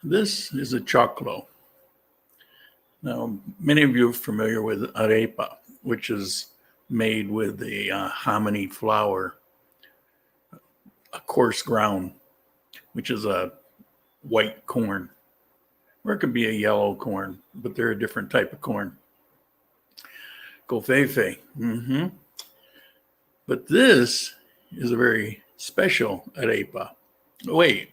This is a choclo. Now, many of you are familiar with arepa, which is made with a hominy flour, a coarse ground, which is a white corn, or it could be a yellow corn, but they're a different type of corn. Covfefe. But this is a very special arepa. Wait,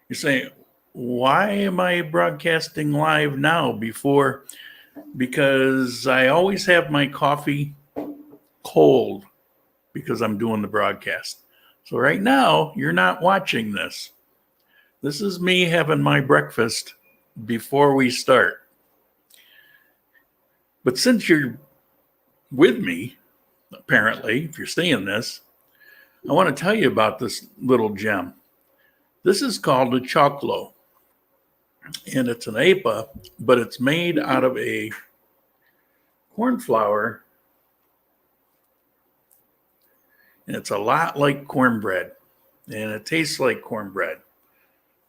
you're saying, why am I broadcasting live now before? Because I always have my coffee cold because I'm doing the broadcast. So right now, you're not watching this. This is me having my breakfast before we start. But since you're with me, apparently, if you're seeing this, I want to tell you about this little gem. This is called a choclo. And it's an arepa, but it's made out of a corn flour. And it's a lot like cornbread. And it tastes like cornbread.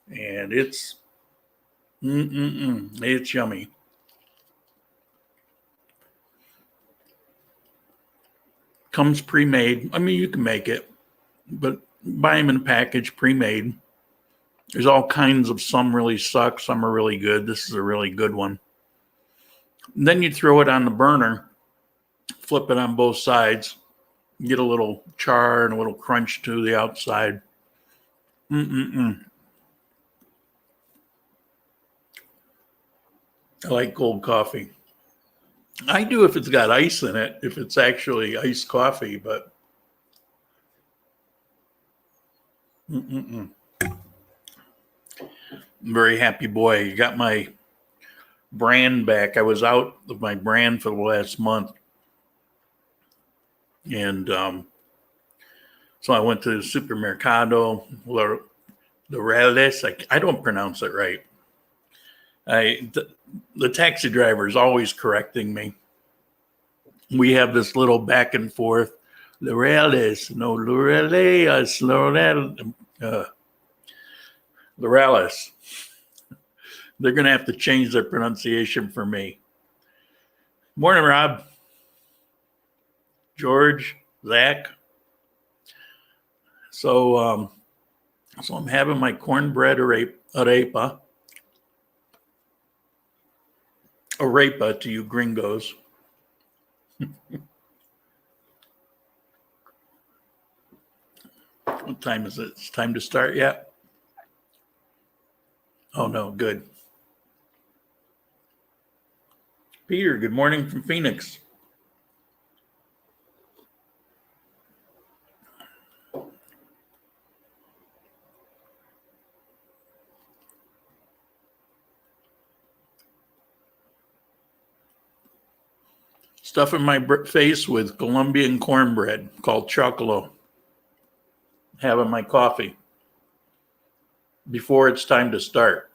And it's yummy. Comes pre-made. I mean, you can make it, but buy them in a package pre-made. There's all kinds of, some really suck, some are really good. This is a really good one. And then you throw it on the burner, flip it on both sides, get a little char and a little crunch to the outside. I like cold coffee. I do if it's got ice in it, if it's actually iced coffee, but very happy boy. You got my brand back. I was out of my brand for the last month. And so I went to the supermercado, Lorales. I don't pronounce it right. The taxi driver is always correcting me. We have this little back and forth. Lorales, no, Lorales, Lorales. They're going to have to change their pronunciation for me. Morning, Rob. George, Zach. So I'm having my cornbread arepa. Arepa to you gringos. What time is it? It's time to start yet? Oh, no, good. Peter, good morning from Phoenix. Stuffing my face with Colombian cornbread called chocolo. Having my coffee before it's time to start.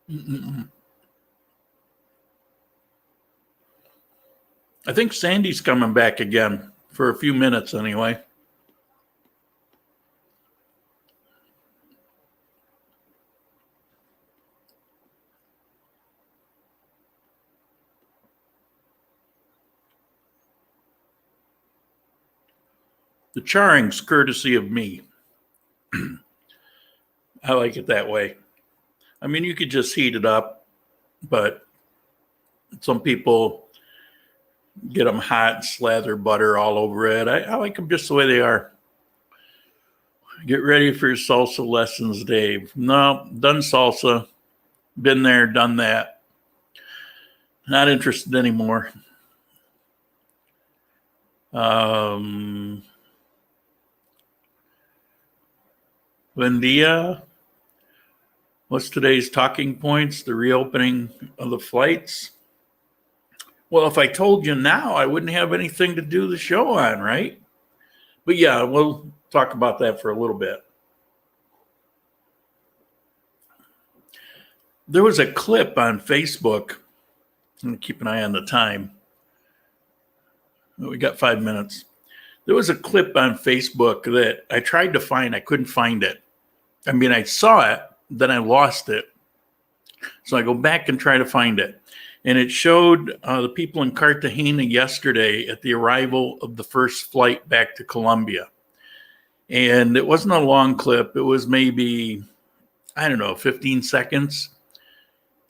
I think Sandy's coming back again for a few minutes anyway. The charring's courtesy of me. I like it that way. I mean, you could just heat it up, but some people get them hot and slather butter all over it. I like them just the way they are. Get ready for your salsa lessons, Dave. No, done salsa. Been there, done that. Not interested anymore. Buen dia. What's today's talking points? The reopening of the flights. Well, if I told you now, I wouldn't have anything to do the show on, right? But yeah, we'll talk about that for a little bit. There was a clip on Facebook. I'm going to keep an eye on the time. We got 5 minutes. There was a clip on Facebook that I tried to find. I couldn't find it. I mean, I saw it, then I lost it. So I go back and try to find it. And it showed the people in Cartagena yesterday at the arrival of the first flight back to Colombia. And it wasn't a long clip. It was maybe, I don't know, 15 seconds.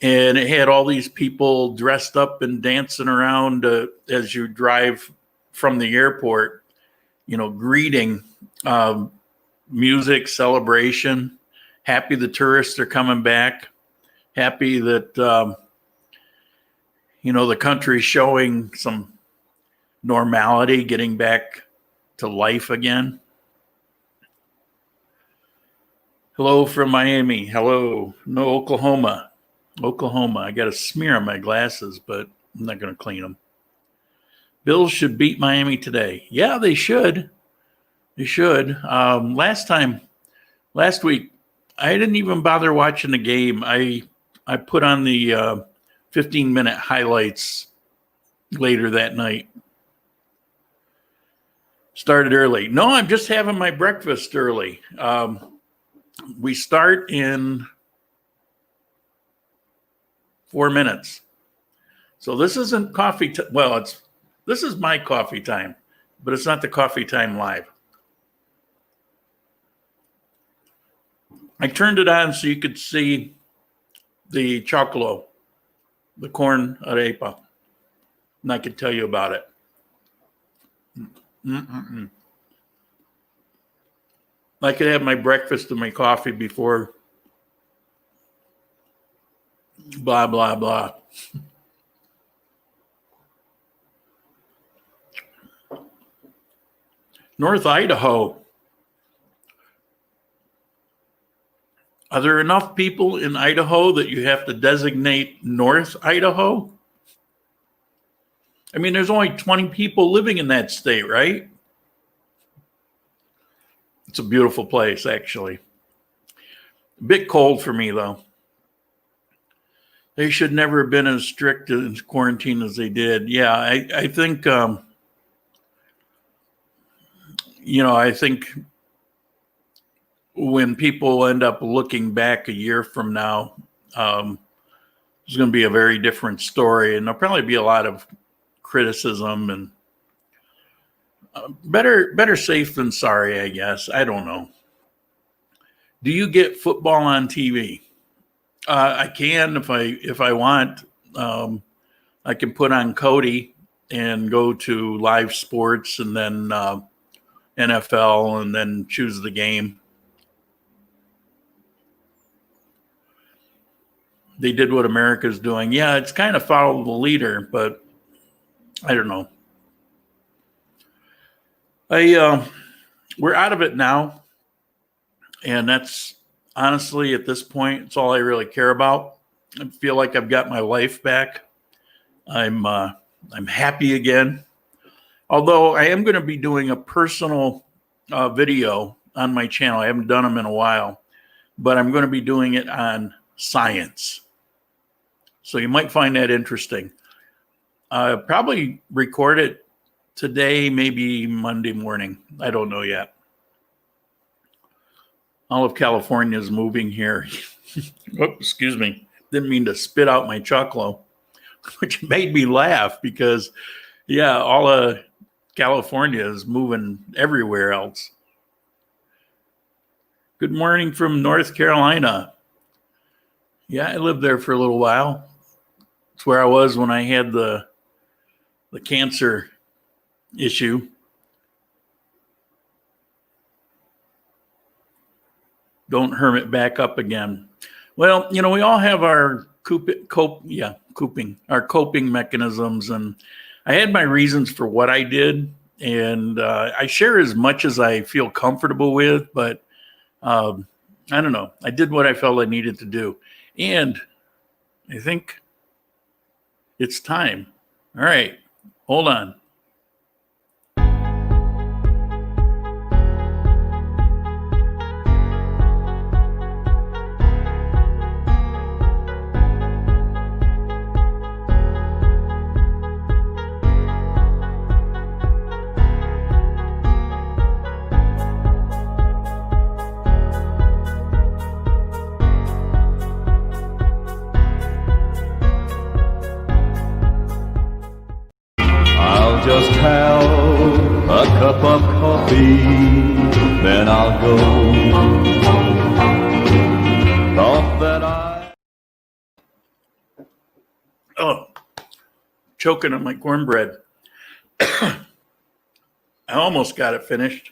And it had all these people dressed up and dancing around as you drive from the airport, you know, greeting, music, celebration, happy the tourists are coming back, happy that, you know, the country's showing some normality, getting back to life again. Hello from Miami. Hello. No, Oklahoma. Oklahoma. I got a smear on my glasses, but I'm not going to clean them. Bills should beat Miami today. Yeah, they should. They should. Last week, I didn't even bother watching the game. I put on the 15-minute highlights later that night. Started early. No, I'm just having my breakfast early. We start in 4 minutes. So this isn't coffee time. Well, this is my coffee time, but it's not the coffee time live. I turned it on so you could see the chocolo, the corn arepa, and I could tell you about it. I could have my breakfast and my coffee before blah, blah, blah. North Idaho. Are there enough people in Idaho that you have to designate North Idaho? I mean, there's only 20 people living in that state, right? It's a beautiful place, actually. A bit cold for me, though. They should never have been as strict in quarantine as they did. Yeah, I think, you know, I think when people end up looking back a year from now, there's going to be a very different story, and there'll probably be a lot of criticism and better safe than sorry, I guess. I don't know. Do you get football on TV? I can if I want. I can put on Cody and go to live sports and then NFL and then choose the game. They did what America's doing. Yeah, it's kind of follow the leader, but I don't know. We're out of it now, and that's honestly at this point, it's all I really care about. I feel like I've got my life back. I'm happy again. Although I am going to be doing a personal video on my channel. I haven't done them in a while, but I'm going to be doing it on science. So you might find that interesting. Probably record it today, maybe Monday morning. I don't know yet. All of California is moving here. Oops, excuse me. Didn't mean to spit out my chocolate, which made me laugh because, yeah, all of California is moving everywhere else. Good morning from North Carolina. Yeah, I lived there for a little while. It's where I was when I had the cancer issue. Don't hermit back up again. Well, you know, we all have our coping mechanisms, and I had my reasons for what I did, and I share as much as I feel comfortable with, but I don't know. I did what I felt I needed to do, and I think it's time. All right, hold on. have a cup of coffee, then I'll go. Thought that Oh, choking on my cornbread. I almost got it finished.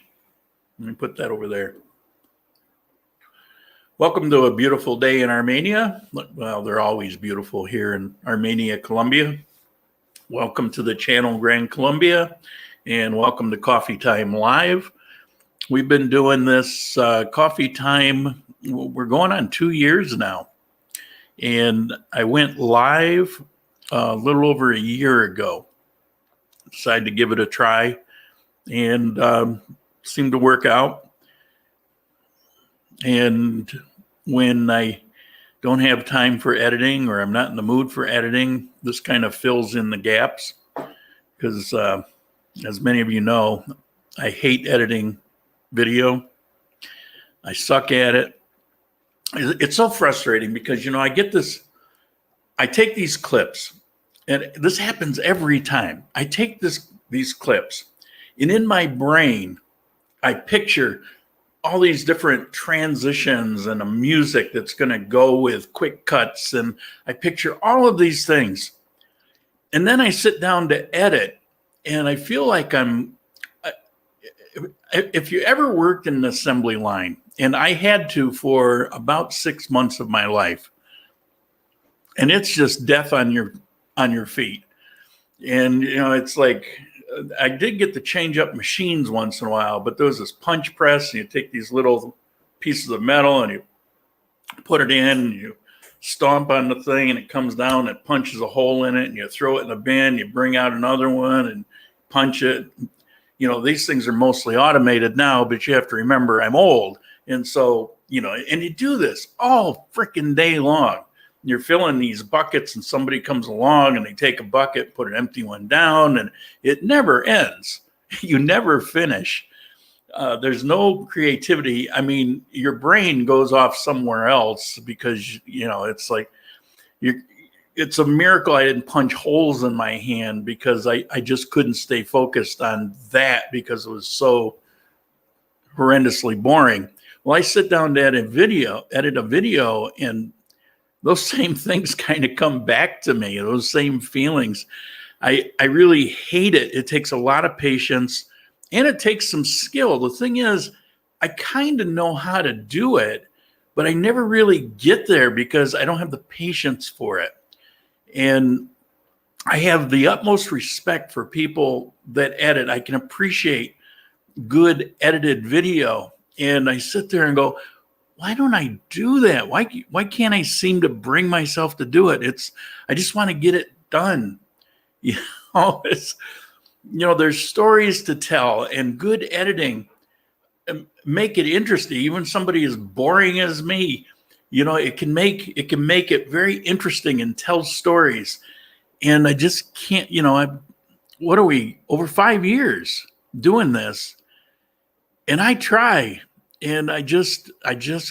Let me put that over there. Welcome to a beautiful day in Armenia. Well, they're always beautiful here in Armenia, Colombia. Welcome to the channel Grand Colombia, and welcome to Coffee Time Live. We've been doing this Coffee Time, we're going on 2 years now. And I went live a little over a year ago. Decided to give it a try, and seemed to work out. And when I don't have time for editing, or I'm not in the mood for editing, this kind of fills in the gaps. Because as many of you know, I hate editing video. I suck at it. It's so frustrating because, I get this, I take these clips, and this happens every time. I take these clips, and in my brain, I picture all these different transitions and a music that's going to go with quick cuts. And I picture all of these things. And then I sit down to edit, and I feel like if you ever worked in an assembly line, and I had to for about 6 months of my life, and it's just death on your feet. And, it's like, I did get to change up machines once in a while, but there was this punch press, and you take these little pieces of metal and you put it in, and you stomp on the thing, and it comes down, and it punches a hole in it, and you throw it in the bin, you bring out another one and punch it. These things are mostly automated now, but you have to remember I'm old. And so, and you do this all freaking day long. You're filling these buckets, and somebody comes along and they take a bucket, put an empty one down, and it never ends. You never finish. There's no creativity. I mean, your brain goes off somewhere else because, it's like it's a miracle I didn't punch holes in my hand, because I just couldn't stay focused on that because it was so horrendously boring. Well, I sit down to edit a video, and those same things kind of come back to me, those same feelings. I really hate it. It takes a lot of patience, and it takes some skill. The thing is, I kind of know how to do it, but I never really get there because I don't have the patience for it. And I have the utmost respect for people that edit. I can appreciate good edited video. And I sit there and go, why don't I do that? Why can't I seem to bring myself to do it? I just want to get it done. There's stories to tell, and good editing make it interesting. Even somebody as boring as me, it can make it very interesting and tell stories. And I just can't, what are we, over 5 years doing this? And I try, and I just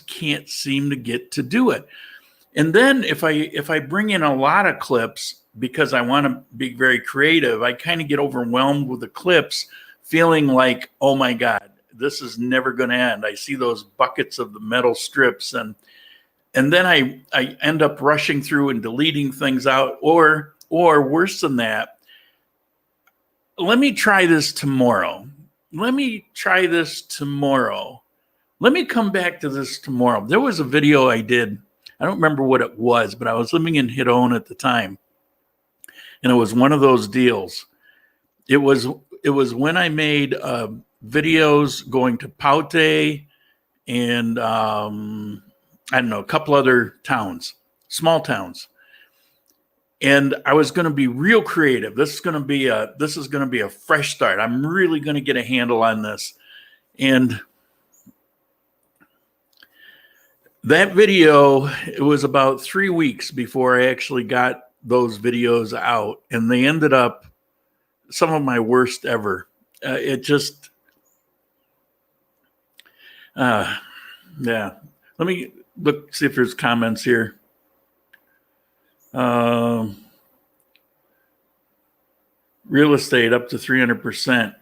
can't seem to get to do it. And then if I bring in a lot of clips because I want to be very creative, I kind of get overwhelmed with the clips, feeling like, oh my God, this is never going to end. I see those buckets of the metal strips, and then I end up rushing through and deleting things out, or worse than that, let me try this tomorrow. Let me come back to this tomorrow. There was a video I did. I don't remember what it was, but I was living in Hakkarainen at the time. And it was one of those deals. It was when I made videos going to Paute and I don't know, a couple other towns, small towns. And I was going to be real creative. This is going to be a fresh start. I'm really going to get a handle on this. And that video, it was about 3 weeks before I actually got those videos out, and they ended up some of my worst ever. Yeah. Let me look, see if there's comments here. real estate up to 300%.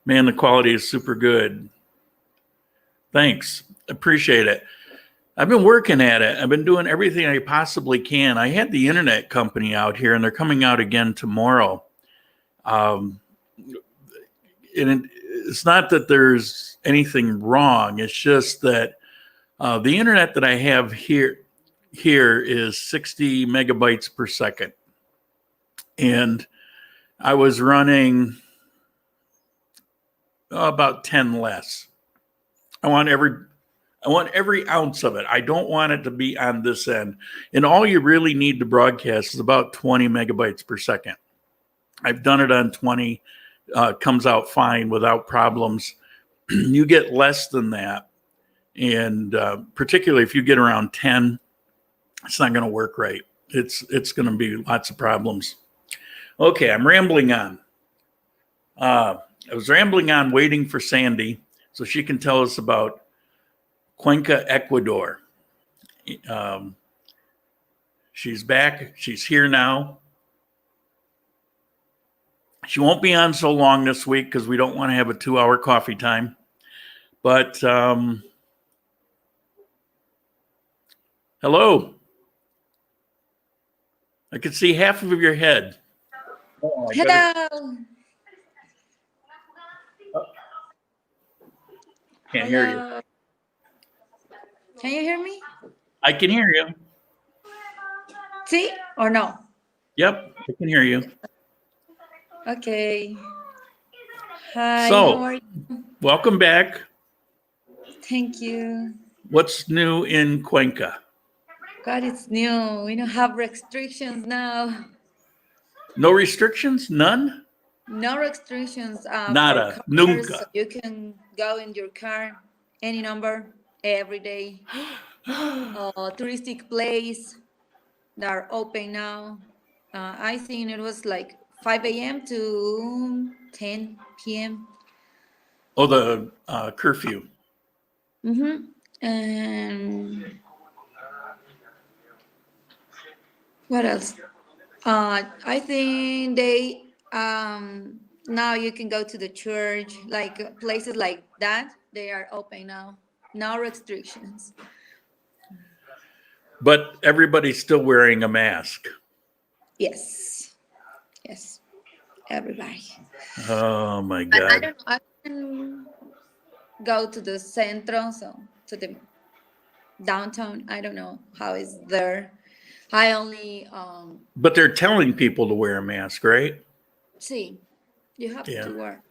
Man, the quality is super good. Thanks. Appreciate it. I've been working at it. I've been doing everything I possibly can. I had the internet company out here, and they're coming out again tomorrow. And it's not that there's anything wrong. It's just that the internet that I have here is 60 megabytes per second. And I was running about 10 less. I want every ounce of it. I don't want it to be on this end. And all you really need to broadcast is about 20 megabytes per second. I've done it on 20. Comes out fine without problems. You get less than that. And particularly if you get around 10, it's not going to work right. It's going to be lots of problems. Okay, I'm rambling on. I was rambling on waiting for Sandy so she can tell us about Cuenca, Ecuador. She's back. She's here now. She won't be on so long this week because we don't want to have a 2-hour coffee time. But hello. I could see half of your head. Oh, Hello. Can't hear you. Can you hear me? I can hear you. See or no? Yep, I can hear you. Okay. Hi. So, how are you? welcome back. Thank you. What's new in Cuenca? God, it's new. We don't have restrictions now. No restrictions? None? No restrictions. Nada. For cars, Nunca. so you can go in your car, any number, every day. Touristic place that are open now. I think it was like 5 a.m. to 10 p.m. Oh, the curfew. Mm-hmm. And what else? I think they now you can go to the church, like places like that. They are open now. No restrictions. But everybody's still wearing a mask. Yes. Yes. Everybody. Oh my But I God. don't know. I can go to the centro, so to the downtown. I don't know how it's there. I only But they're telling people to wear a mask, right? see. You have Yeah. to wear.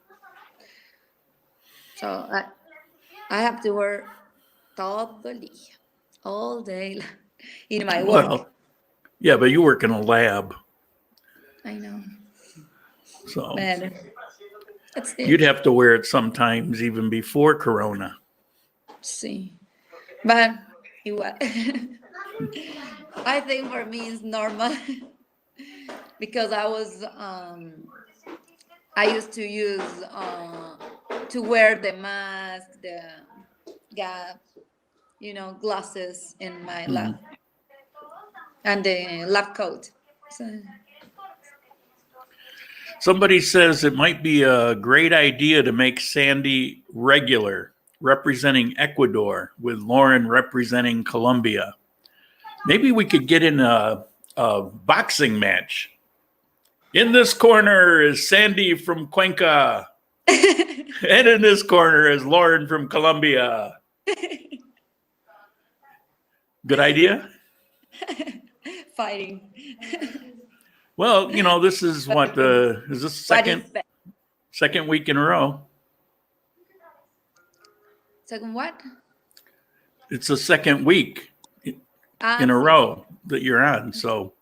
So I have to wear totally all day in my work. Well, yeah, but you work in a lab, I know. so But that's it. you'd have to wear it sometimes even before Corona. See. But igual. I think for me it's normal because I used to use to wear the mask, the gap, glasses in my lab and the lab coat. So, Somebody says it might be a great idea to make Sandy regular, representing Ecuador, with Lauren representing Colombia. Maybe we could get in a boxing match. In this corner is Sandy from Cuenca, and in this corner is Lauren from Colombia. Good idea? fighting. Well, this is what is this second week in a row? Second what? It's the second week in a row that you're on. So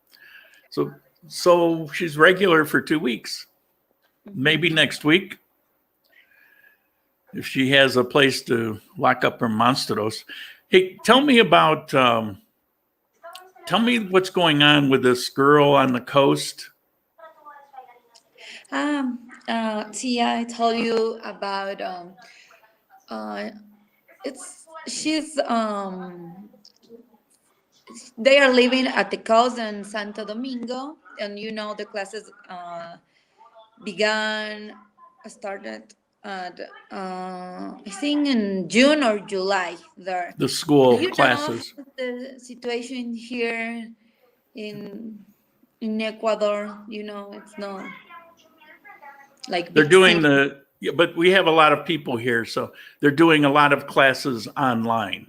she's regular for 2 weeks. Maybe next week, if she has a place to lock up her monstros. Hey, tell me about. Tell me what's going on with this girl on the coast. See, I told you about they are living at the coast in Santo Domingo, and the classes started at I think in June or July there. The Do school you know classes. the situation here in Ecuador? It's not like They're big doing city but we have a lot of people here, so they're doing a lot of classes online.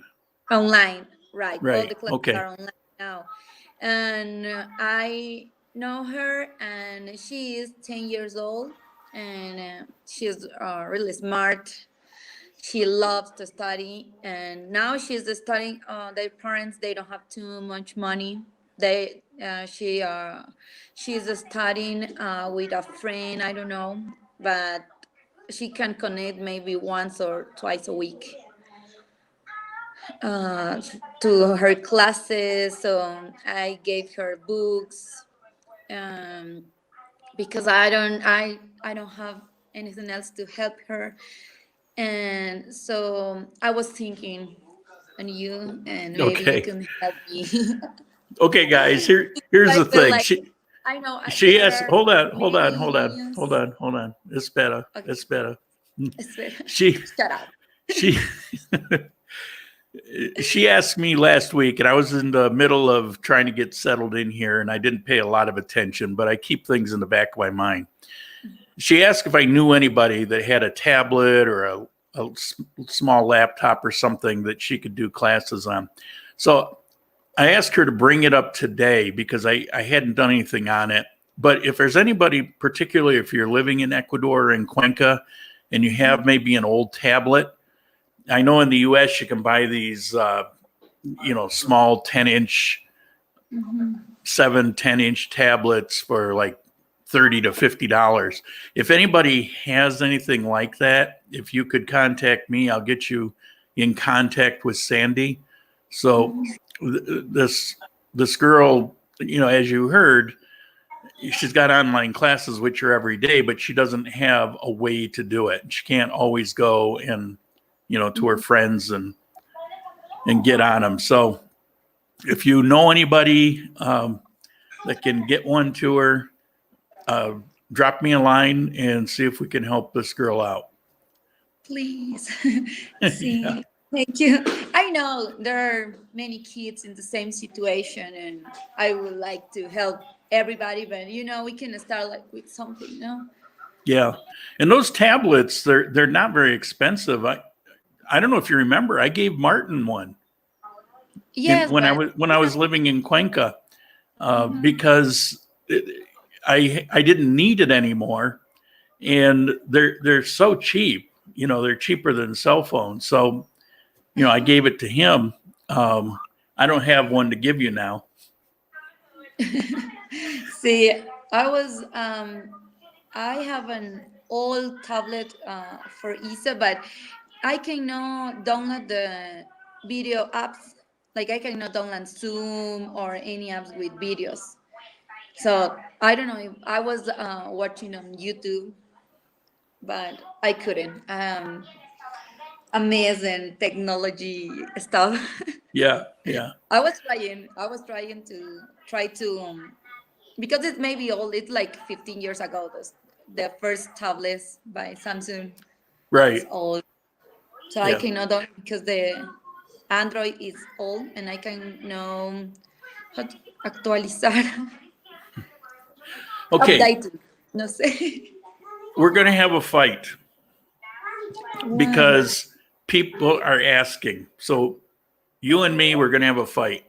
online, right? All Right. the classes Okay. are online now, and I know her, and she is 10 years old, and she's really smart. She loves to study, and now she's studying. Their parents, they don't have too much money. She's studying with a friend. I don't know, but she can connect maybe once or twice a week uh, to her classes. So I gave her books, um, because I don't have anything else to help her. And so I was thinking on you, and maybe you Okay. can help me. Okay, guys. Here's I the feel thing. like I know She there asked. are Hold on. Hold on. Hold on. Hold millions. on. Hold on. It's better. Okay, It's better. espera. She Shut up. she she asked me last week, and I was in the middle of trying to get settled in here, and I didn't pay a lot of attention, but I keep things in the back of my mind. She asked if I knew anybody that had a tablet or a small laptop or something that she could do classes on. So I asked her to bring it up today because I hadn't done anything on it. But if there's anybody, particularly if you're living in Ecuador and Cuenca, and you have maybe an old tablet, I know in the U.S. you can buy these, small 10-inch, 10-inch tablets for like $30 to $50. If anybody has anything like that, if you could contact me, I'll get you in contact with Sandy. So this girl, as you heard, she's got online classes with her every day, but she doesn't have a way to do it. She can't always go and to her friends and get on them. So if you know anybody that can get one to her, drop me a line and see if we can help this girl out. Please. See, Yeah. thank you. I know there are many kids in the same situation, and I would like to help everybody, but we can start like with something, Yeah. And those tablets, they're not very expensive. I don't know if you remember, I gave Martin one Yes, when but I was living in Cuenca because I didn't need it anymore, and they're so cheap. They're cheaper than cell phones. So I gave it to him. I don't have one to give you now. see, I have an old tablet for Isa, but I cannot download the video apps. Like I cannot download Zoom or any apps with videos. So I don't know if I was watching on YouTube, but I couldn't. Amazing technology stuff. Yeah. Yeah. I was trying to because it may be old. It's like 15 years ago. The first tablets by Samsung is Right. old, so I Yeah. cannot download because the Android is old, and I can know how to actualizar, Okay. update. No sé. We're going to have a fight Why? because people are asking. So you and me, we're going to have a fight.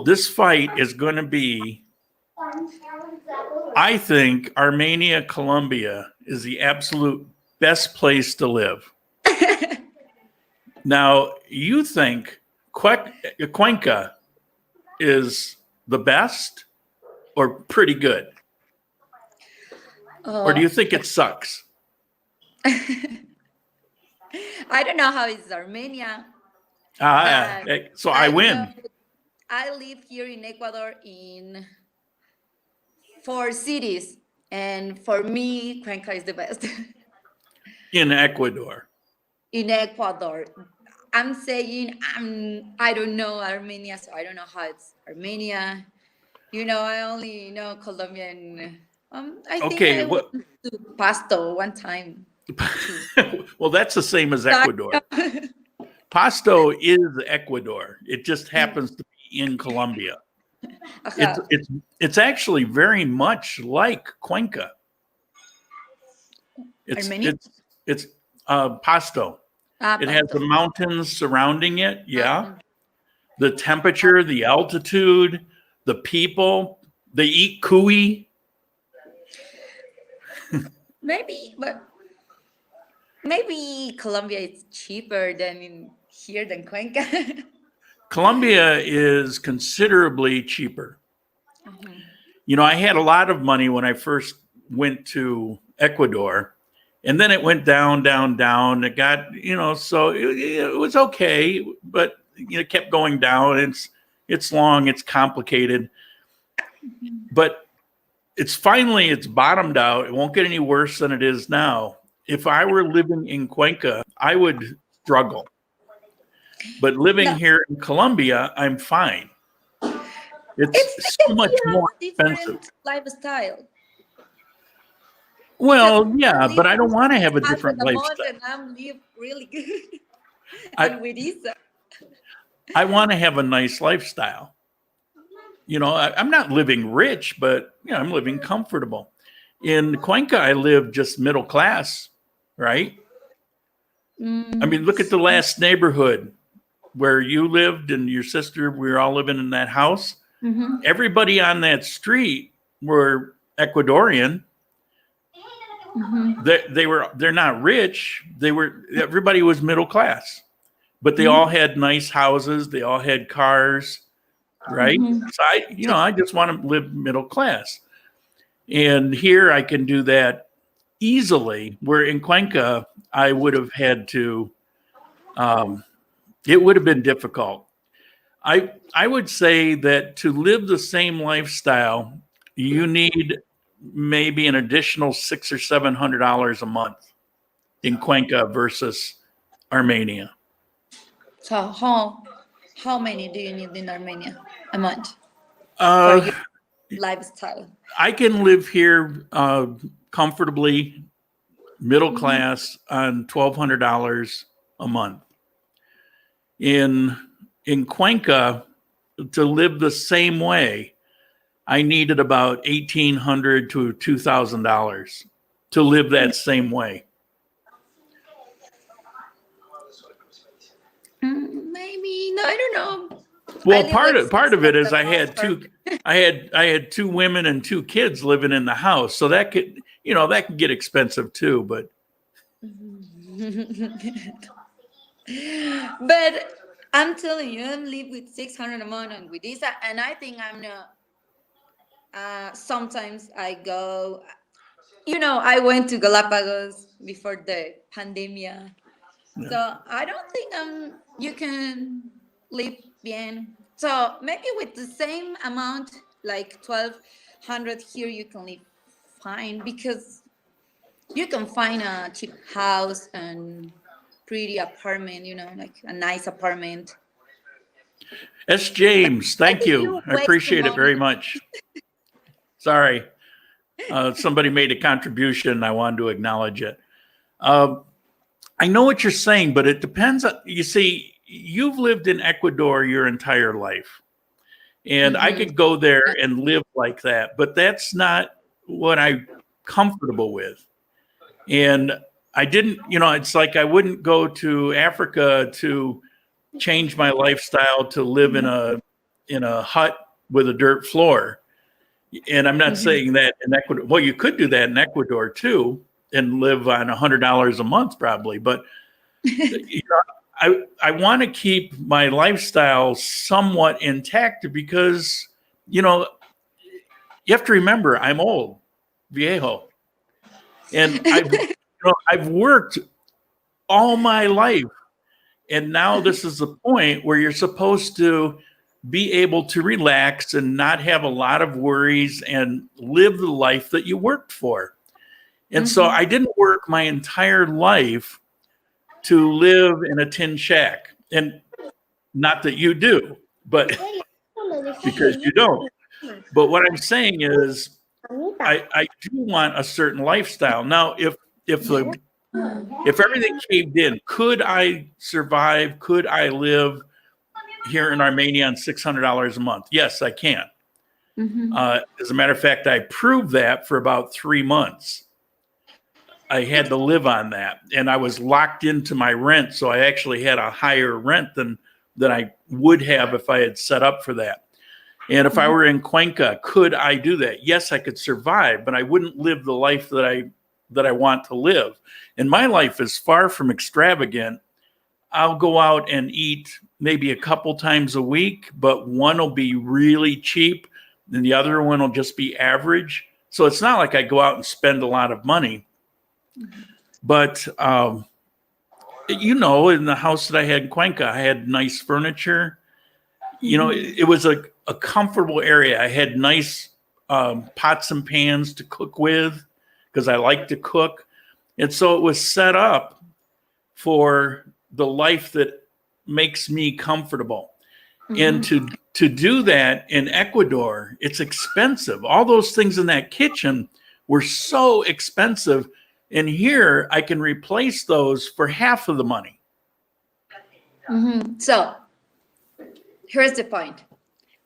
This fight is going to be, I think Armenia, Colombia is the absolute best place to live. Now, you think Cuenca is the best or pretty good? Or do you think it sucks? I don't know how it's Armenia. So I know win. I live here in Ecuador in 4 cities, and for me, Cuenca is the best. In Ecuador. In Ecuador, I don't know Armenia, so I don't know how it's Armenia. I only know Colombian. I think Okay, I what? went to Pasto one time. Well, that's the same as Ecuador. Pasto is Ecuador. It just happens to be in Colombia. It's Ajá. it's actually very much like Cuenca. It's Armenia? it's Pasto. It has the Pasto. mountains surrounding it. Yeah, Mhm. the temperature, the altitude, the people. They eat cuy. Maybe, but maybe Colombia is cheaper than in here than Cuenca. Colombia is considerably cheaper. Mhm. I had a lot of money when I first went to Ecuador, and then it went down, down, down. It got, so it was okay, but it kept going down. It's long, it's complicated, but it's bottomed out. It won't get any worse than it is now. If I were living in Cuenca, I would struggle. But living No, here in Colombia, I'm fine. it's It's so because much you have more a expensive. different lifestyle. Because Well, yeah, live but I don't with want to have a 600 different a month lifestyle. and I'm live really good. I, And with Isa. I want to have a nice lifestyle. I'm not living rich, but I'm living comfortable. In Cuenca, I live just middle class, right? I mean, look at the last neighborhood where you lived and your sister, we were all living in that house. Mhm. Everybody on that street were Ecuadorian. Mhm. They're not rich. Everybody was middle class, but they all Mhm. had nice houses. They all had cars, right? Mhm. So I just want to live middle class. And here I can do that easily, where in Cuenca, I would have had to, it would have been difficult. I would say that to live the same lifestyle, you need maybe an additional $600 or $700 a month in Cuenca versus Armenia. So how many do you need in Armenia a month for Uh, your lifestyle? I can live here comfortably, middle Mhm. class, on $1,200 a month. In Cuenca, to live the same way, I needed about $1,800 to $2,000 to live that same way. Maybe no, I don't know. I Well, live with part of it 600 is a month for I had two women and two kids living in the house, so that could get expensive too. But but I'm telling you, I live with 600 a month and with Isa, and I think I'm not. Sometimes I go. I went to Galapagos before the pandemic, yeah. so I don't think you can live bien. So maybe with the same amount, like 1,200 here, you can live fine because you can find a cheap house and pretty apartment. Like a nice apartment. S. James, I thank think you. you I waste the appreciate it very money. much. Sorry, somebody made a contribution. I wanted to acknowledge it. Uh, I know what you're saying, but it depends. You see, you've lived in Ecuador your entire life. And I Hmm. could go there and live like that, but that's not what I'm comfortable with. And I didn't, it's like I wouldn't go to Africa to change my lifestyle to live in a hut with a dirt floor. And I'm not Hmm. saying that in Ecuador. Well, you could do that in Ecuador too and live on $100 a month probably, but I want to keep my lifestyle somewhat intact because you know you have to remember I'm old, viejo, and I've worked all my life, and now this is the point where you're supposed to be able to relax and not have a lot of worries and live the life that you worked for. And so Hmm. I didn't work my entire life to live in a tin shack. And not that you do, but because you don't. But what I'm saying is, I do want a certain lifestyle. Now, if everything caved in, could I survive? Could I live here in Armenia on $600 a month? Yes, I can. As a matter of fact, I proved that for about 3 months. I had to live on that, and I was locked into my rent, so I actually had a higher rent than I would have if I had set up for that. And if I were in Cuenca, could I do that? Yes, I could survive, but I wouldn't live the life that I want to live. And my life is far from extravagant. I'll go out and eat maybe a couple times a week, but one will be really cheap, and the other one will just be average. So it's not like I go out and spend a lot of money. But, in the house that I had in Cuenca, I had nice furniture. It was a comfortable area. I had nice pots and pans to cook with because I like to cook. And so it was set up for the life that makes me comfortable. And to do that in Ecuador, it's expensive. All those things in that kitchen were so expensive. And here I can replace those for half of the money. So here's the point.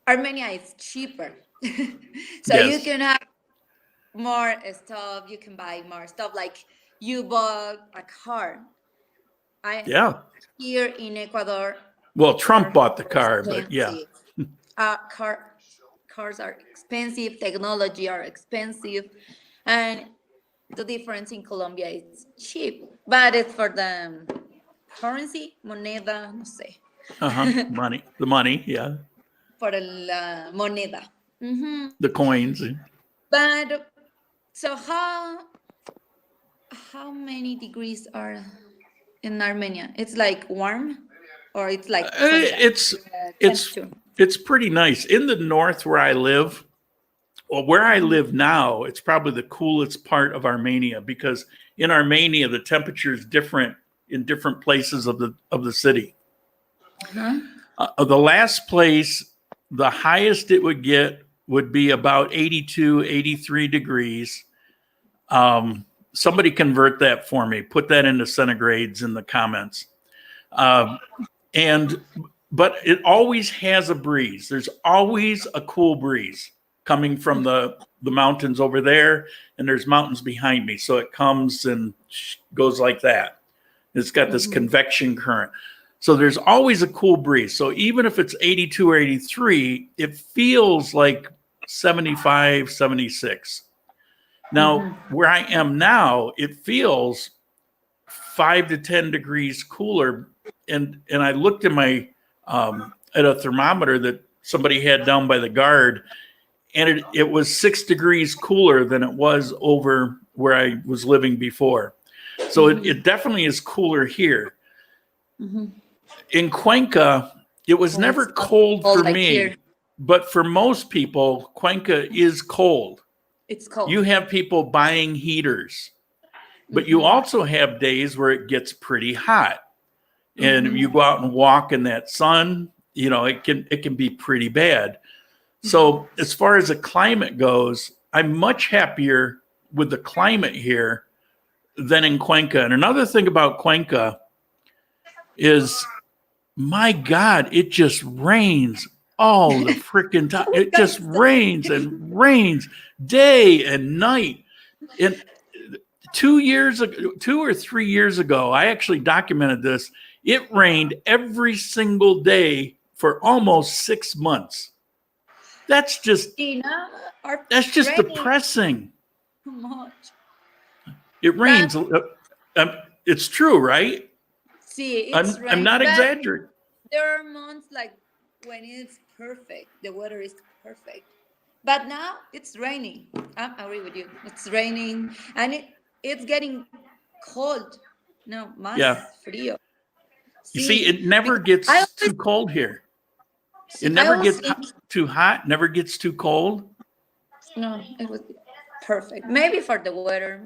Armenia is cheaper. So Yes. you can have more stuff. You can buy more stuff. Like you bought a car. Yeah. Here in Ecuador. Well, Trump bought the car, but yeah. Cars are expensive. Technology are expensive. And the difference in Colombia is cheap. But it's for the currency, moneda, no sé. Money. The money, yeah. For la moneda. The coins. But so how many degrees are in Armenia? It's like warm, or it's like it's pretty nice in the north where I live. Well, where I live now, it's probably the coolest part of Armenia because in Armenia the temperature is different in different places of the city. The last place, the highest it would get would be about 82, 83 degrees. Somebody convert that for me. Put that into centigrades in the comments. But it always has a breeze. There's always a cool breeze coming from the mountains over there, and there's mountains behind me. So it comes and goes like that. It's got this convection current. So there's always a cool breeze. So even if it's 82 or 83, it feels like 75, 76. Now, where I am now, it feels 5 to 10 degrees cooler. And I looked at my at a thermometer that somebody had down by the guard, and it was 6 degrees cooler than it was over where I was living before. So it definitely is cooler here. In Cuenca, it was never cold for like me, here. but for most people, Cuenca is cold. It's cold. You have people buying heaters, but you also have days where it gets pretty hot. And you go out and walk in that sun, it can be pretty bad. So as far as the climate goes, I'm much happier with the climate here than in Cuenca. And another thing about Cuenca is, my God, it just rains all the freaking time. It just rains and rains day and night. And 2 or 3 years ago, I actually documented this. It rained every single day for almost 6 months. That's just depressing. Too much. It rains. It's true, right? See, I'm not exaggerating. There are months like when it's perfect, the weather is perfect. But now it's raining. I agree with you. It's raining and it's getting cold. No, más frío. You see, it never gets too cold here. It never gets too hot, never gets too cold. No, it was perfect. Maybe for the weather.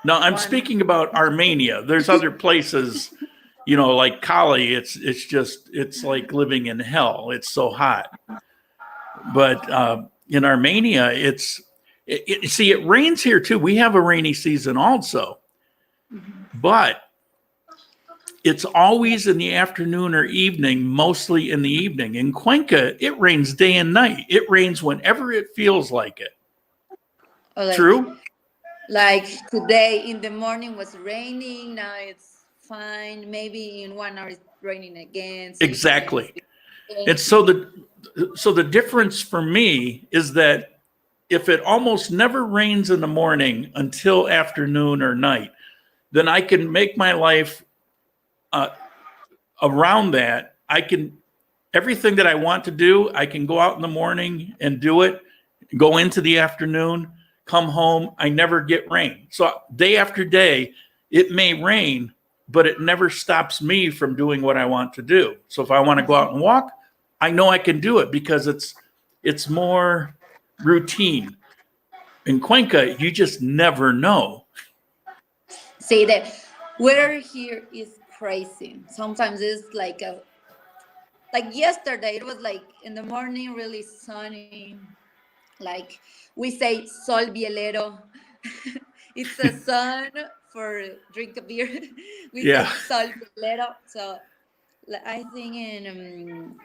No, I'm speaking about Armenia. There's other places, like Kali. It's like living in hell. It's so hot. But in Armenia, see, it rains here too. We have a rainy season also, but it's always in the afternoon or evening, mostly in the evening. In Cuenca, it rains day and night. It rains whenever it feels like it. True? Like today in the morning was raining. Now it's fine. Maybe in 1 hour it's raining again. So exactly. And so the difference for me is that if it almost never rains in the morning until afternoon or night, then I can make my life around that. Everything that I want to do, I can go out in the morning and do it, go into the afternoon, come home. I never get rain. So day after day, it may rain, but it never stops me from doing what I want to do. So if I want to go out and walk, I know I can do it because it's more routine. In Cuenca, you just never know. See, the weather here is crazy. Sometimes it's like yesterday, it was like in the morning really sunny. Like we say sol bielero. It's a sun for drink a beer. We say sol bielero. So I think in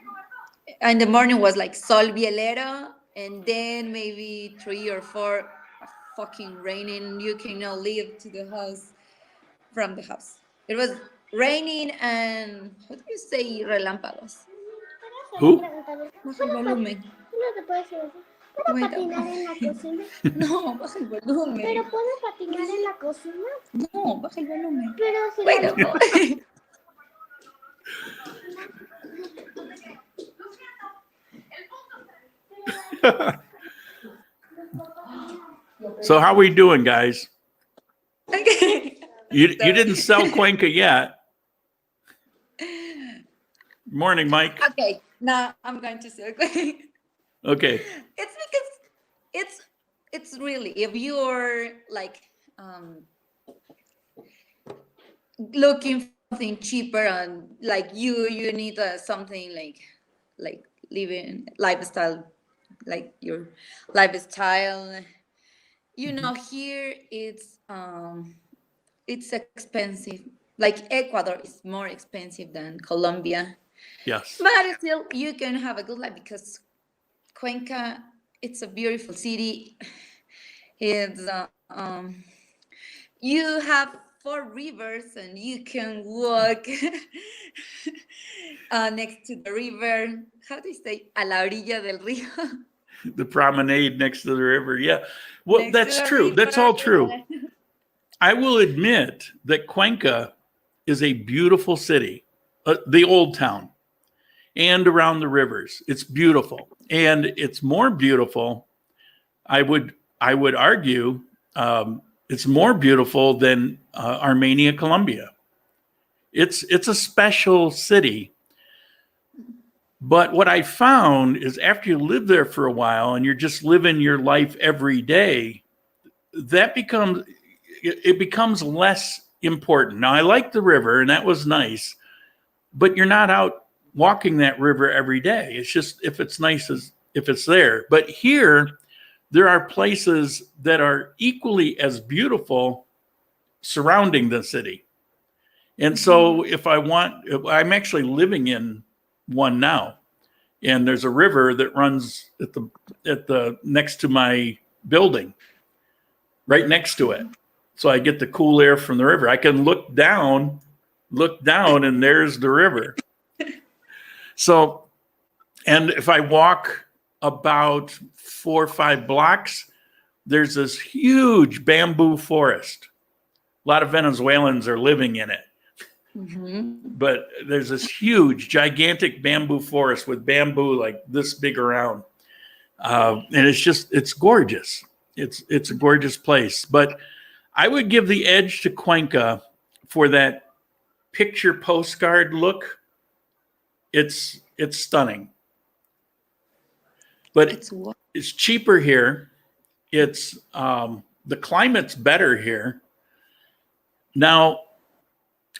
the morning was like sol bielero, and then maybe 3 or 4 fucking raining. You cannot leave to the house from the house. It was raining and how do you say relámpagos? Who? Baja el volumen. ¿Puedo patinar en la cocina? No, baja el volumen. ¿Pero puedo patinar en la cocina? No, baja el volumen. Pero si Wait a minute. So how are we doing, guys? Okay. You didn't sell Cuenca yet. Morning, Mike. Okay, now I'm going to say Okay. it's because it's really, if you're like looking for something cheaper and like you need something like living lifestyle, like your lifestyle, you know, here it's expensive. Like Ecuador is more expensive than Colombia. Yes. But still, you can have a good life because Cuenca, it's a beautiful city. It's you have 4 rivers and you can walk next to the river. How do you say? A la orilla del río. The promenade next to the river. Yeah. Well, Next that's to the true. river. That's all true. I will admit that Cuenca is a beautiful city, the old town, and around the rivers. It's beautiful, and it's more beautiful. I would argue it's more beautiful than Armenia, Colombia. It's a special city. But what I found is after you live there for a while and you're just living your life every day, it becomes less important. Now, I like the river and that was nice, but you're not out walking that river every day. It's just if it's nice as if it's there. But here, there are places that are equally as beautiful surrounding the city. And so I'm actually living in one now, and there's a river that runs at the next to my building, right next to it. So I get the cool air from the river. I can look down, and there's the river. So, and if I walk about 4 or 5 blocks, there's this huge bamboo forest. A lot of Venezuelans are living in it. Mm-hmm. But there's this huge, gigantic bamboo forest with bamboo like this big around. And it's gorgeous. It's a gorgeous place. But I would give the edge to Cuenca for that picture postcard look. It's stunning. But it's cheaper here. It's the climate's better here. Now,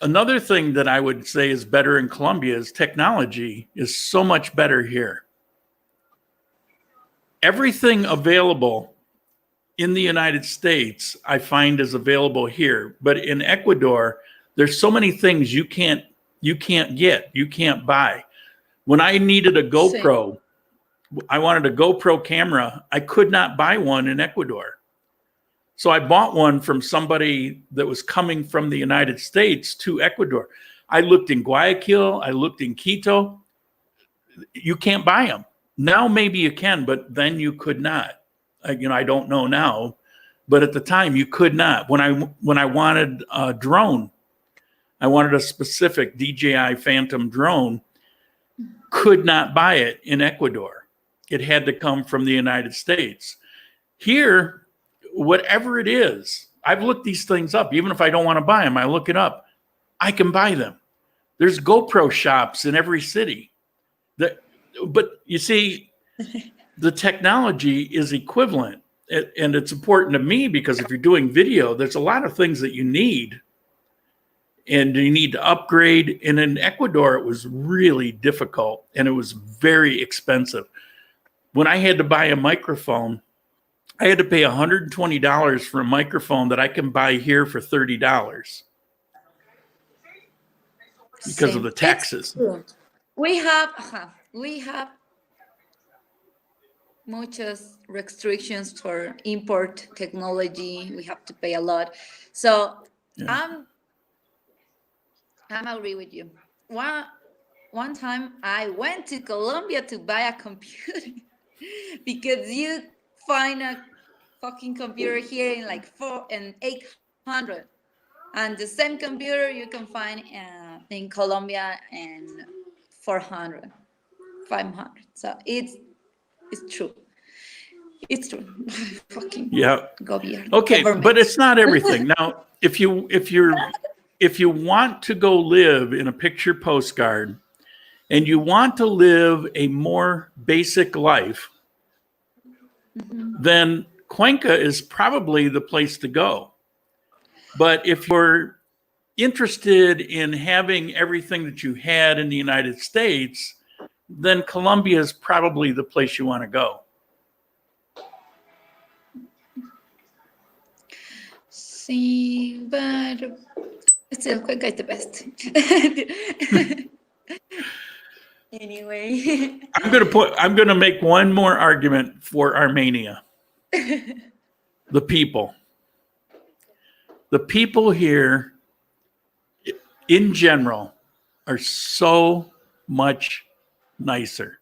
another thing that I would say is better in Colombia is technology is so much better here. everything available in the United States, I find is available here. But in Ecuador, there's so many things you can't get, you can't buy. When I needed a GoPro, I wanted a GoPro camera. I could not buy one in Ecuador. So I bought one from somebody that was coming from the United States to Ecuador. I looked in Guayaquil, I looked in Quito. You can't buy them. Now maybe you can, but then you could not. I don't know now, but at the time you could not. When I wanted a drone, I wanted a specific DJI Phantom drone, could not buy it in Ecuador. It had to come from the United States. Here, whatever it is, I've looked these things up. Even if I don't want to buy them, I look it up. I can buy them. There's GoPro shops in every city. But you see, the technology is equivalent. And it's important to me because if you're doing video, there's a lot of things that you need. And you need to upgrade. And in Ecuador, it was really difficult and it was very expensive. When I had to buy a microphone, I had to pay $120 for a microphone that I can buy here for $30 because of the taxes. We have muchas restrictions for import technology. We have to pay a lot. So yeah. I'm agree with you. One time I went to Colombia to buy a computer because you find a fucking computer here in like $800, and the same computer you can find in Colombia in 400, 500. So it's true. It's true. Fucking yeah. Government. Okay, but it's not everything. Now, if you want to go live in a picture postcard and you want to live a more basic life, then Cuenca is probably the place to go. But if you're interested in having everything that you had in the United States, then Colombia is probably the place you want to go. Sí, but still Cuenca is the best. Anyway, I'm gonna make one more argument for Armenia. The people here in general are so much nicer.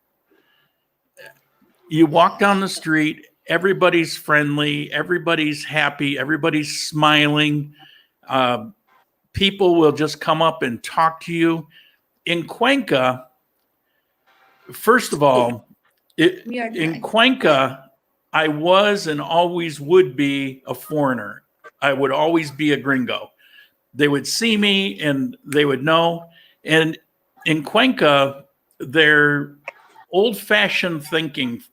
You walk down the street, everybody's friendly, everybody's happy, everybody's smiling. People will just come up and talk to you. In Cuenca, first of all, in Cuenca, I was and always would be a foreigner. I would always be a gringo. They would see me and they would know. And in Cuenca, they're old-fashioned thinking.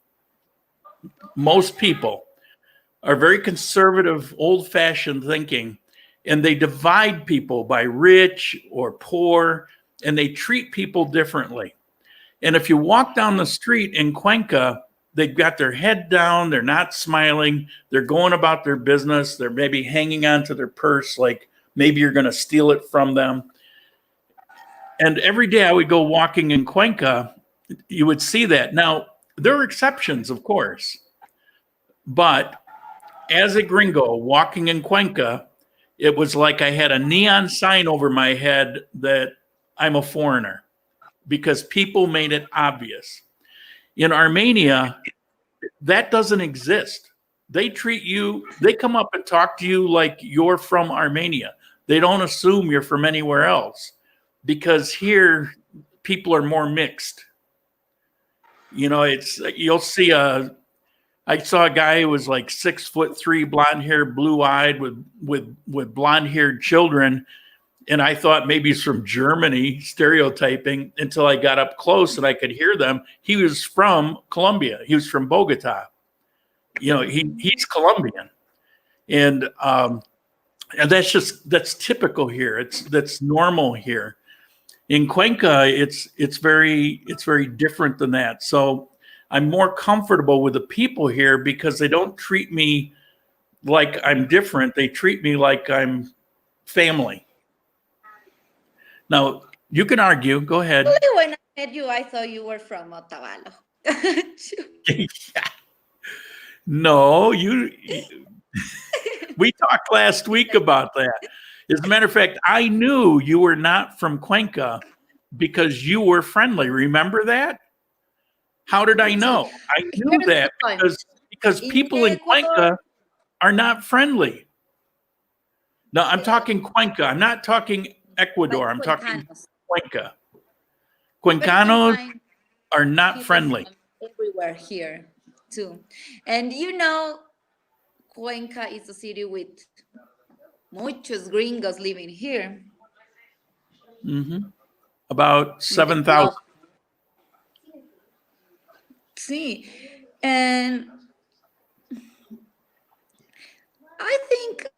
Most people are very conservative, old-fashioned thinking, and they divide people by rich or poor, and they treat people differently. And if you walk down the street in Cuenca, they've got their head down, they're not smiling, they're going about their business, they're maybe hanging on to their purse like maybe you're going to steal it from them. And every day I would go walking in Cuenca, you would see that. Now, there are exceptions, of course, but as a gringo walking in Cuenca, it was like I had a neon sign over my head that I'm a foreigner because people made it obvious. In Armenia, that doesn't exist. They treat you, they come up and talk to you like you're from Armenia. They don't assume you're from anywhere else because here people are more mixed. You know, you'll see I saw a guy who was like 6'3", blonde hair, blue eyed with blonde haired children. And I thought maybe he's from Germany, stereotyping, until I got up close and I could hear them. He was from Colombia. He was from Bogota. You know, he's Colombian. And that's typical here. That's normal here. In Cuenca, it's very different than that. So I'm more comfortable with the people here because they don't treat me like I'm different. They treat me like I'm family. Now, you can argue. Go ahead. When I met you, I thought you were from Otavalo. No, we talked last week about that. As a matter of fact, I knew you were not from Cuenca because you were friendly. Remember that? How did I know? I knew Here's that the point. because In people in Ecuador- Cuenca are not friendly. No, I'm talking Cuenca. I'm not talking Ecuador. I'm talking Cuencanos. Cuenca. But you can Cuencanos find are not people friendly. from everywhere here too. And you know, Cuenca is a city with muchos gringos living here. About 7,000. See, and I think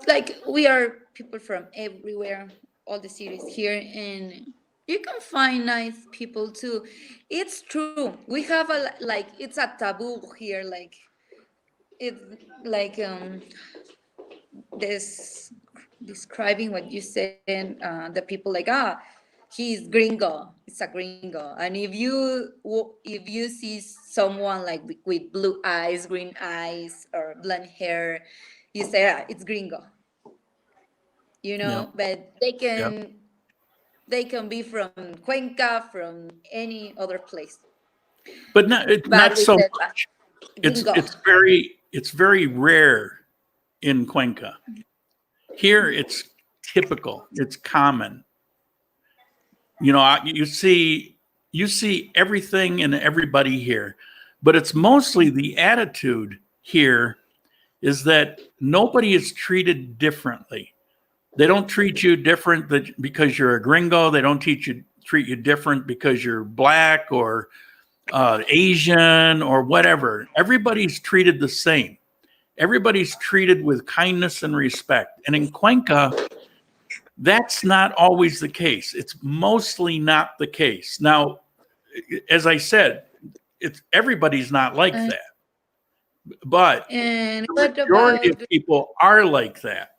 like we are people from everywhere, all the cities here, and you can find nice people too. It's true. We have a like it's a taboo here, like it's like this describing what you said, the people like he's gringo, it's a gringo, and if you see someone like with blue eyes, green eyes, or blonde hair, you say it's gringo, you know. But they can be from Cuenca, from any other place, But not but we so said much. gringo. It's very rare in Cuenca. Here it's typical. It's common. You know, you see everything and everybody here, but it's mostly the attitude here is that nobody is treated differently. They don't treat you different because you're a gringo. They don't treat you different because you're black or Asian or whatever. Everybody's treated the same. Everybody's treated with kindness and respect. And in Cuenca, that's not always the case. It's mostly not the case. Now, as I said, everybody's not like that. But And the what majority about of people are like that.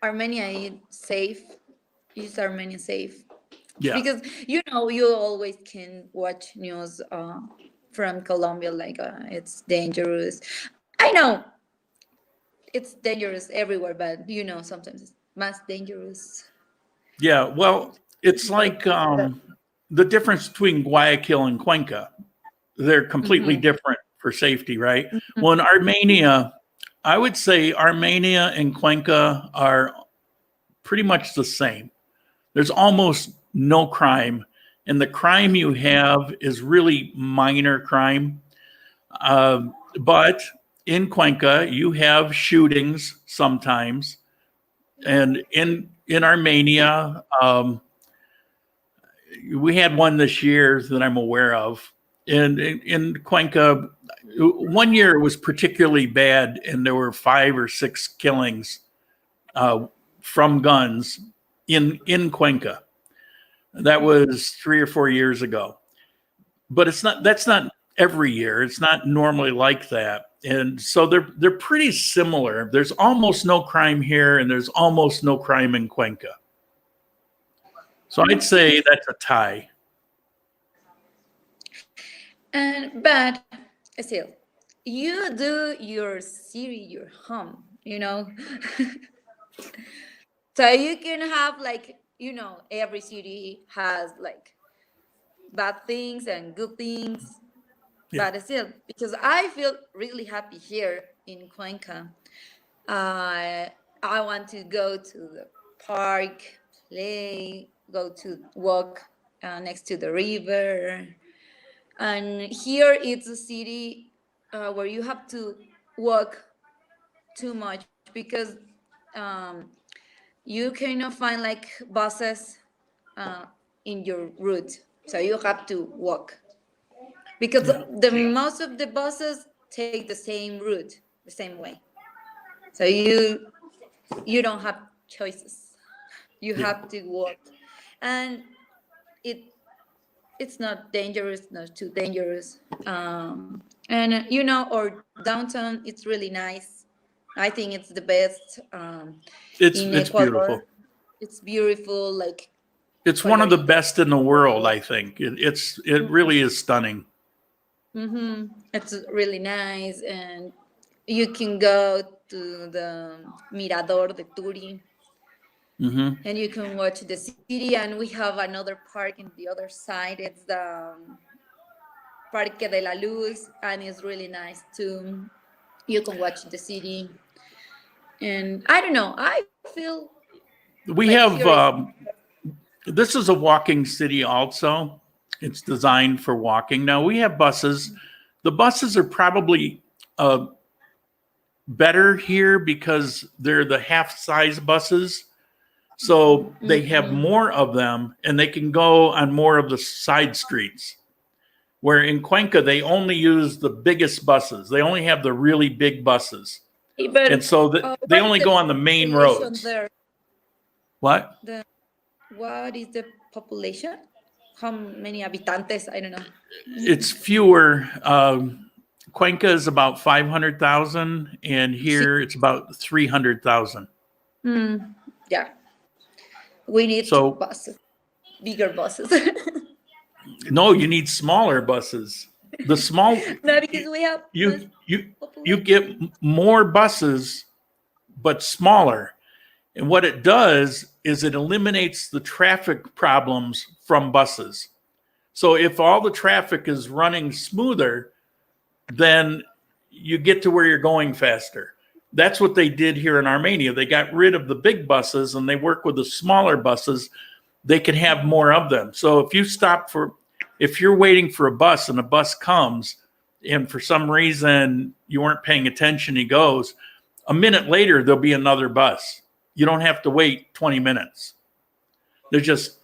Armenia? Is safe? Is Armenia safe? Yeah. Because you know you always can watch news from Colombia, like it's dangerous. I know it's dangerous everywhere, but you know sometimes it's más dangerous. Yeah. Well, it's like the difference between Guayaquil and Cuenca. They're completely different for safety, right? Well, in Armenia, I would say Armenia and Cuenca are pretty much the same. There's almost no crime, and the crime you have is really minor crime. But in Cuenca, you have shootings sometimes, and in Armenia, we had one this year that I'm aware of. And in Cuenca, one year it was particularly bad, and there were 5 or 6 killings from guns in Cuenca. That was 3 or 4 years ago. But that's not every year. It's not normally like that. And so they're pretty similar. There's almost no crime here, and there's almost no crime in Cuenca. So I'd say that's a tie. But still, you do your city, your home, you know. So you can have like, you know, every city has like bad things and good things. Yeah. But still, because I feel really happy here in Cuenca. I want to go to the park, play, go to walk next to the river. And here it's a city where you have to walk too much because you cannot find like buses in your route. So you have to walk because the most of the buses take the same route, the same way. So you don't have choices. You have to walk. And it it's not dangerous, not too dangerous. And you know, our downtown, it's really nice. I think it's the best in It's Ecuador. beautiful. It's beautiful, like It's one of the colorido. best in the world, I think. It really is stunning. It's really nice, and you can go to the Mirador de Turi, Hmm. and you can watch the city. And we have another park in the other side. It's the Parque de la Luz, and it's really nice too. You can watch the city, and I don't know. I feel We like have here is this is a walking city also. It's designed for walking. Now we have buses. The buses are probably better here because they're the half-size buses. So they have more of them and they can go on more of the side streets. Where in Cuenca, they only use the biggest buses. They only have the really big buses. but And so they what is only the go on the main population roads. there? What? What is the population? How many habitantes? I don't know. It's fewer. Cuenca is about 500,000 and here it's about 300,000. Yeah, we need So- buses, bigger buses. No, you need smaller buses. The small No, because we have less you population. get more buses but smaller. And what it does is it eliminates the traffic problems from buses. So if all the traffic is running smoother, then you get to where you're going faster. That's what they did here in Armenia. They got rid of the big buses and they work with the smaller buses. They can have more of them. So if you're waiting for a bus and a bus comes and for some reason you weren't paying attention, he goes, a minute later, there'll be another bus. You don't have to wait 20 minutes. There's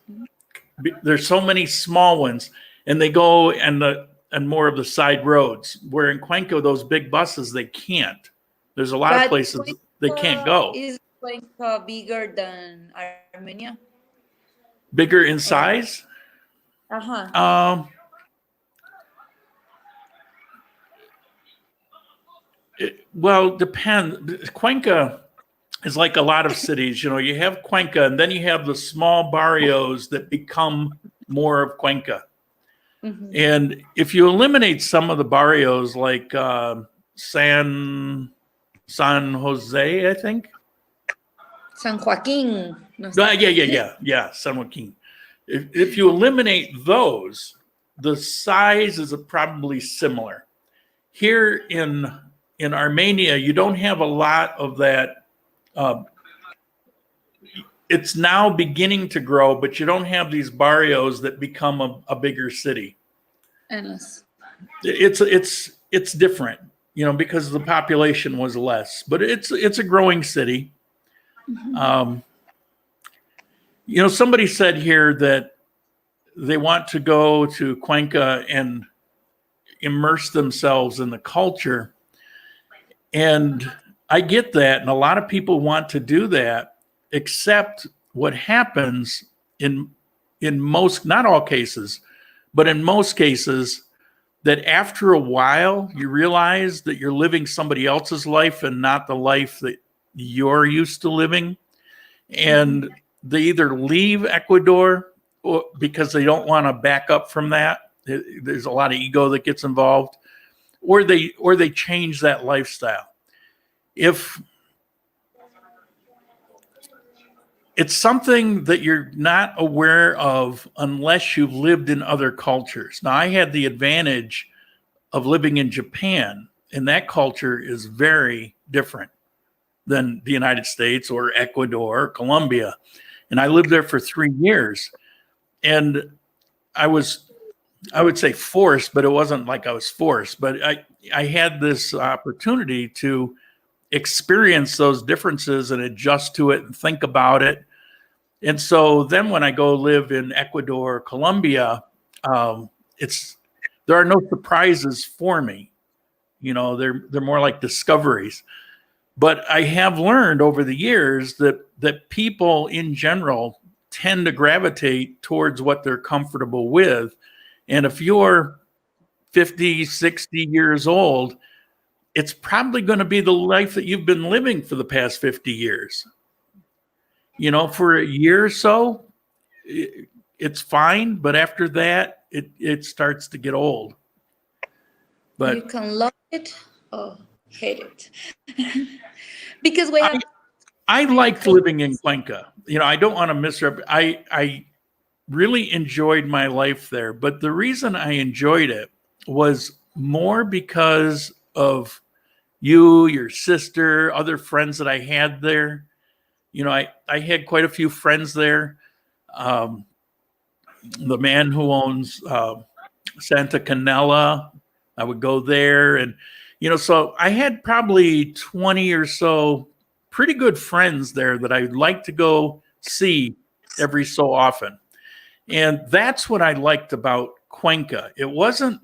so many small ones and they go and more of the side roads, where in Cuenca, those big buses, they can't. There's a lot of But places they can't go. Is Cuenca bigger than Armenia? Bigger in size? Well, depends. Cuenca is like a lot of cities. You know, you have Cuenca and then you have the small barrios that become more of Cuenca. And if you eliminate some of the barrios like San Jose, I think. San Joaquin. No Yeah, San Joaquin. If you eliminate those, the size is probably similar. Here in Armenia, you don't have a lot of that. It's now beginning to grow, but you don't have these barrios that become a bigger city. Endless. It's different, you know, because the population was less, but it's a growing city. You know, somebody said here that they want to go to Cuenca and immerse themselves in the culture. And I get that. And a lot of people want to do that, except what happens in most, not all cases, but in most cases, that after a while, you realize that you're living somebody else's life and not the life that you're used to living. And they either leave Ecuador because they don't want to back up from that. There's a lot of ego that gets involved, or they change that lifestyle. If it's something that you're not aware of unless you've lived in other cultures. Now, I had the advantage of living in Japan, and that culture is very different than the United States or Ecuador or Colombia. And I lived there for 3 years. And I would say forced, but it wasn't like I was forced. But I had this opportunity to experience those differences and adjust to it and think about it. And so then when I go live in Ecuador, Colombia, there are no surprises for me. You know, they're more like discoveries. But I have learned over the years that people in general tend to gravitate towards what they're comfortable with. And if you're 50, 60 years old, it's probably going to be the life that you've been living for the past 50 years. You know, for a year or so, it's fine. But after that, it starts to get old. But you can love it or hate it. Because we have... I liked living in Cuenca. You know, I don't want to misrepresent. I really enjoyed my life there. But the reason I enjoyed it was more because of you, your sister, other friends that I had there. You know, I had quite a few friends there. The man who owns Santa Canela, I would go there. And, you know, so I had probably 20 or so pretty good friends there that I'd like to go see every so often. And that's what I liked about Cuenca. It wasn't,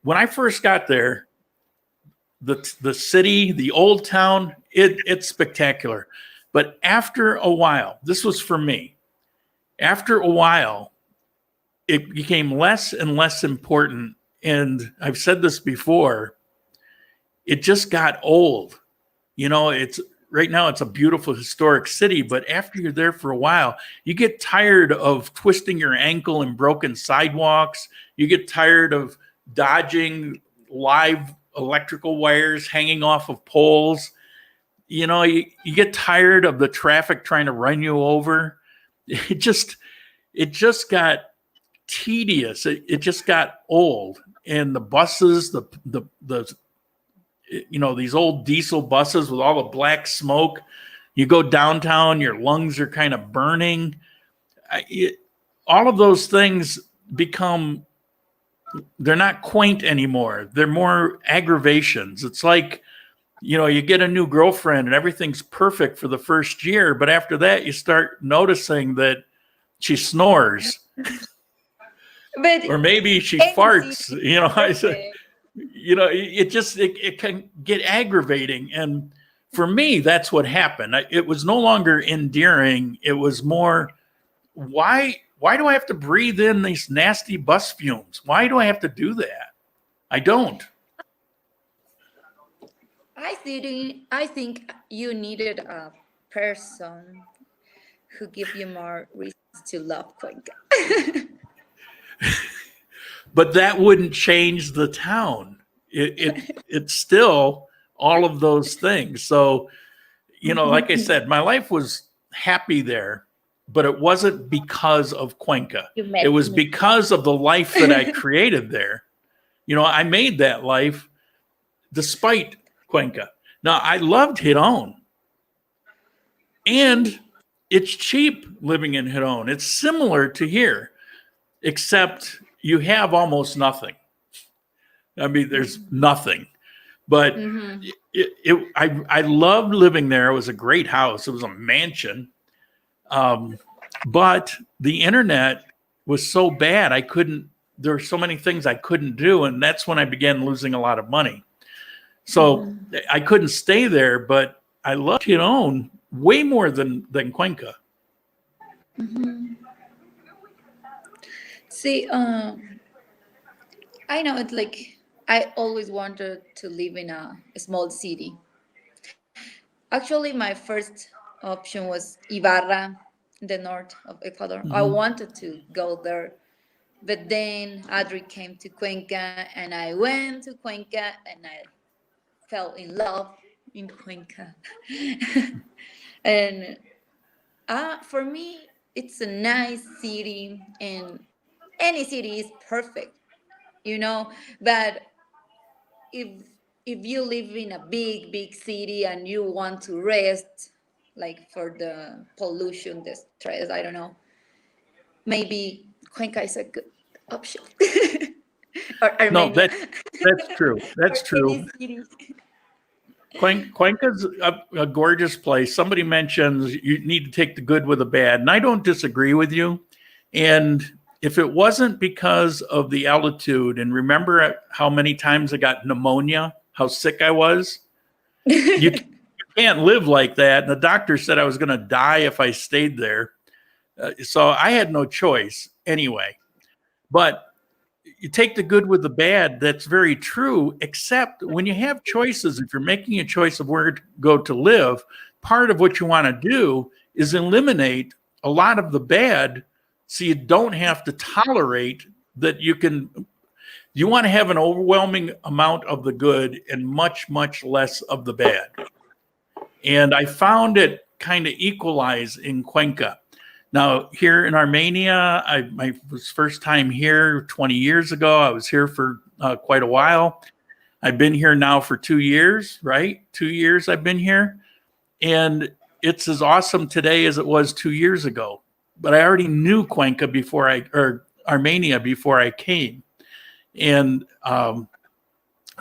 when I first got there, the city, the old town, it's spectacular. But after a while, this was for me, after a while, it became less and less important. And I've said this before, it just got old. You know, right now it's a beautiful historic city, but after you're there for a while, you get tired of twisting your ankle in broken sidewalks. You get tired of dodging live electrical wires hanging off of poles. You know, you get tired of the traffic trying to run you over. It just got tedious. It just got old. And the buses, the you know, these old diesel buses with all the black smoke, you go downtown, your lungs are kind of burning. All of those things they're not quaint anymore. They're more aggravations. It's like, you know, you get a new girlfriend and everything's perfect for the first year, but after that you start noticing that she snores. But or maybe she farts, you know. I said, you know, it can get aggravating. And for me, that's what happened. It was no longer endearing. It was more, why do I have to breathe in these nasty bus fumes? Why do I have to do that? I don't. I think you needed a person who give you more reasons to love Cuenca. But that wouldn't change the town. It's still all of those things. So, you know, like I said, my life was happy there, but it wasn't because of Cuenca. It was because of the life that I created there. You know, I made that life despite Cuenca. Now, I loved Giron. And it's cheap living in Giron. It's similar to here, except you have almost nothing. I mean, there's nothing. But I loved living there. It was a great house. It was a mansion. But the internet was so bad, there were so many things I couldn't do. And that's when I began losing a lot of money. So I couldn't stay there, but I loved Giron way more than Cuenca. See, I know it's like, I always wanted to live in a small city. Actually, my first option was Ibarra, in the north of Ecuador. I wanted to go there, but then Adri came to Cuenca, and I went to Cuenca, and I fell in love in Cuenca. And for me, it's a nice city, and any city is perfect, you know. But if you live in a big city and you want to rest, like for the pollution, the stress, I don't know, maybe Cuenca is a good option. or No, that's true. That's true. Cuenca's a gorgeous place. Somebody mentions you need to take the good with the bad, and I don't disagree with you. And if it wasn't because of the altitude, and remember how many times I got pneumonia, how sick I was, you can't live like that. And the doctor said I was going to die if I stayed there. So I had no choice anyway. But you take the good with the bad. That's very true, except when you have choices, if you're making a choice of where to go to live, part of what you want to do is eliminate a lot of the bad so you don't have to tolerate that you want to have an overwhelming amount of the good and much, much less of the bad. And I found it kind of equalize in Cuenca. Now, here in Armenia, my first time here 20 years ago. I was here for quite a while. I've been here now for 2 years, right? 2 years I've been here. And it's as awesome today as it was 2 years ago. But I already knew Cuenca or Armenia before I came. And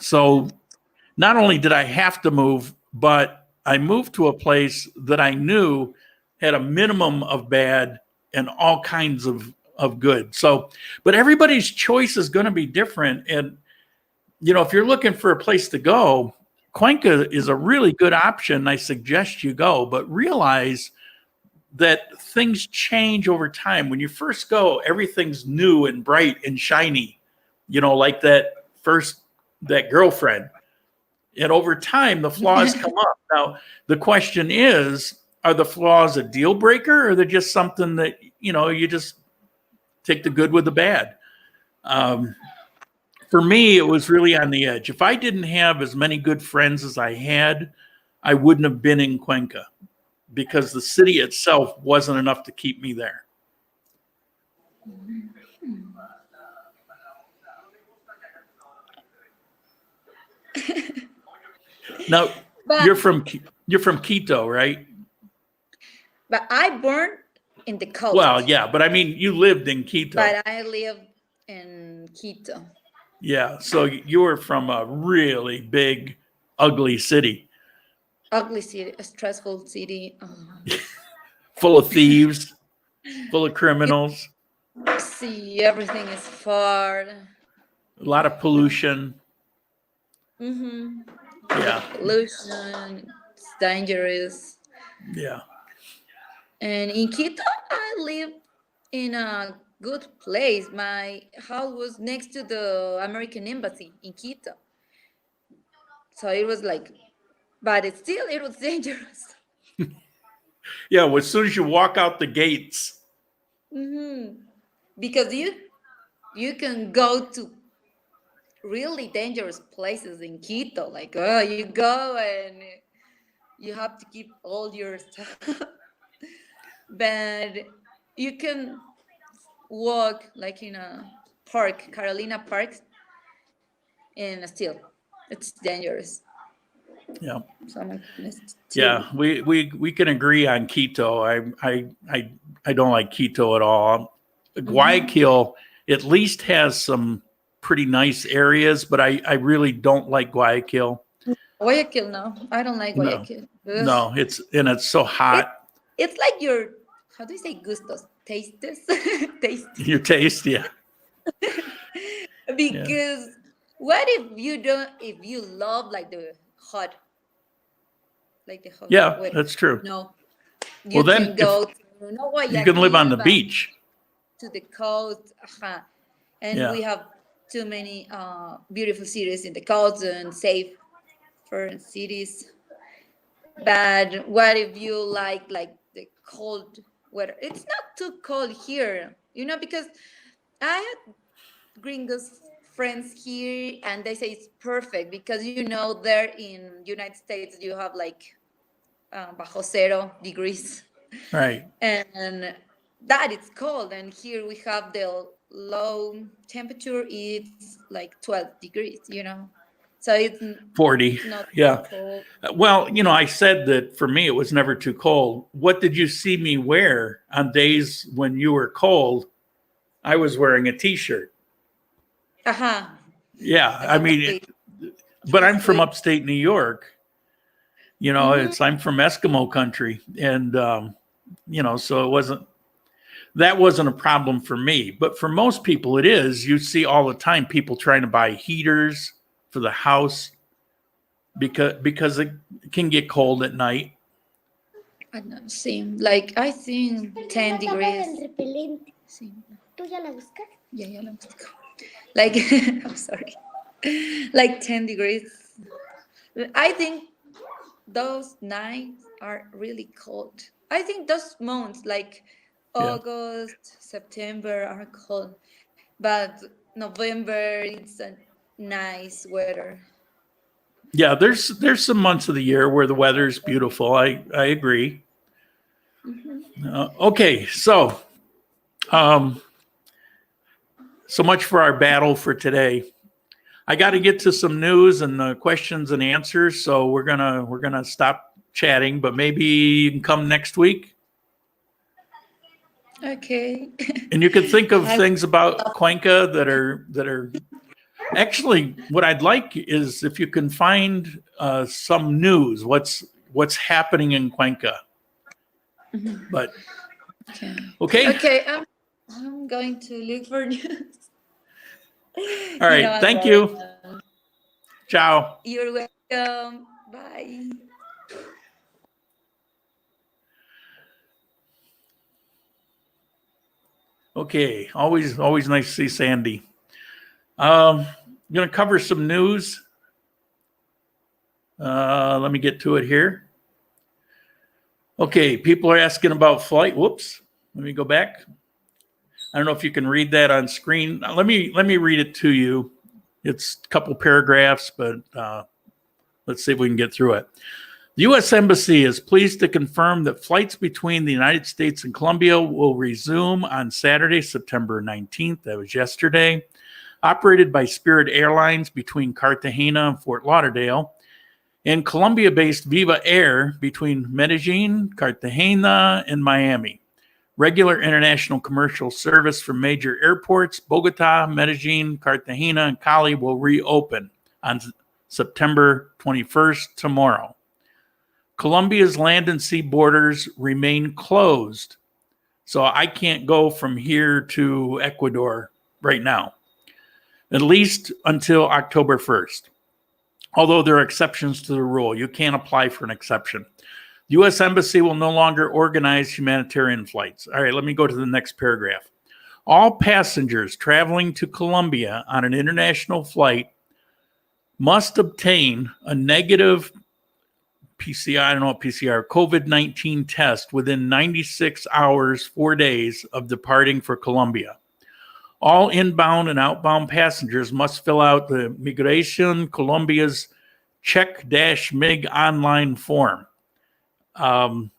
so not only did I have to move, but I moved to a place that I knew had a minimum of bad and all kinds of good. So, but everybody's choice is going to be different. And, you know, if you're looking for a place to go, Cuenca is a really good option. I suggest you go, but realize that things change over time. When you first go, everything's new and bright and shiny, you know, like that girlfriend. And over time, the flaws come up. Now, the question is, are the flaws a deal breaker, or they're just something that, you know, you just take the good with the bad? For me, it was really on the edge. If I didn't have as many good friends as I had, I wouldn't have been in Cuenca because the city itself wasn't enough to keep me there. Now, you're from Quito, right? But I born in the coast. Well, yeah, but I mean, you lived in Quito. But I live in Quito. Yeah, so you were from a really big, ugly city. Ugly city, a stressful city. Full of thieves, full of criminals. See, everything is far. A lot of pollution. Mm-hmm. Yeah. Pollution, it's dangerous. Yeah. And in Quito, I live in a good place. My house was next to the American Embassy in Quito. So it was like, but it was dangerous. Yeah, well, as soon as you walk out the gates. Mm-hmm. Because you can go to really dangerous places in Quito. Like, you go and you have to keep all your stuff. But you can walk like in a park, Carolina Park, and still it's dangerous. Yeah. So yeah, we can agree on Quito. I don't like Quito at all. Guayaquil at least has some pretty nice areas, but I really don't like Guayaquil. Guayaquil, no, I don't like Guayaquil. No, it's so hot. It's like your, how do you say gustos? Tastes? Taste. Your taste, yeah. Because what if you love like the hot, Yeah, weather? that's true. No. Well, then can go you can live on the beach. To the coast. And we have too many beautiful cities in the coast and safe for cities. But what if you like the cold weather? It's not too cold here, because I had gringos friends here and they say it's perfect because there in United States you have like bajo 0 degrees, right? And that it's cold, and here we have the low temperature. It's like 12 degrees, so it's 40. Not yeah. cold. Well, I said that for me, it was never too cold. What did you see me wear on days when you were cold? I was wearing a t-shirt. Yeah. I mean, but I'm from upstate New York, I'm from Eskimo country. And, so that wasn't a problem for me, but for most people it is. You see all the time people trying to buy heaters for the house because it can get cold at night. I don't know, same. Like, I think 10 Trataba del degrees. repelente. Sí. ¿Tú ya la buscas? Ya la busco. Like, I'm sorry. Like 10 degrees. I think those nights are really cold. I think those months, like Yeah. August, September, are cold. But November, it's a nice weather. Yeah, there's some months of the year where the weather's beautiful. I agree. Okay, so so much for our battle for today. I got to get to some news and questions and answers, so we're gonna stop chatting. But maybe you can come next week, Okay. and you can think of I- things about Cuenca that are actually. What I'd like is if you can find some news. What's happening in Cuenca? But Okay. okay. Okay, I'm going to look for news. All right. I'm Thank going. you. Ciao. You're welcome. Bye. Okay. Always nice to see Sandy. I'm going to cover some news. Let me get to it here. Okay. People are asking about flight. Whoops. Let me go back. I don't know if you can read that on screen. Let me read it to you. It's a couple paragraphs, but let's see if we can get through it. The U.S. Embassy is pleased to confirm that flights between the United States and Colombia will resume on Saturday, September 19th. That was yesterday. Operated by Spirit Airlines between Cartagena and Fort Lauderdale, and Colombia-based Viva Air between Medellin, Cartagena, and Miami. Regular international commercial service from major airports, Bogota, Medellin, Cartagena, and Cali will reopen on September 21st, tomorrow. Colombia's land and sea borders remain closed, so I can't go from here to Ecuador right now, at least until October 1st. Although there are exceptions to the rule. You can't apply for an exception. The U.S. Embassy will no longer organize humanitarian flights. All right, let me go to the next paragraph. All passengers traveling to Colombia on an international flight must obtain a negative PCR, I don't know what PCR, COVID-19 test within 96 hours, 4 days of departing for Colombia. All inbound and outbound passengers must fill out the Migration Colombia's Check-MIG online form. Write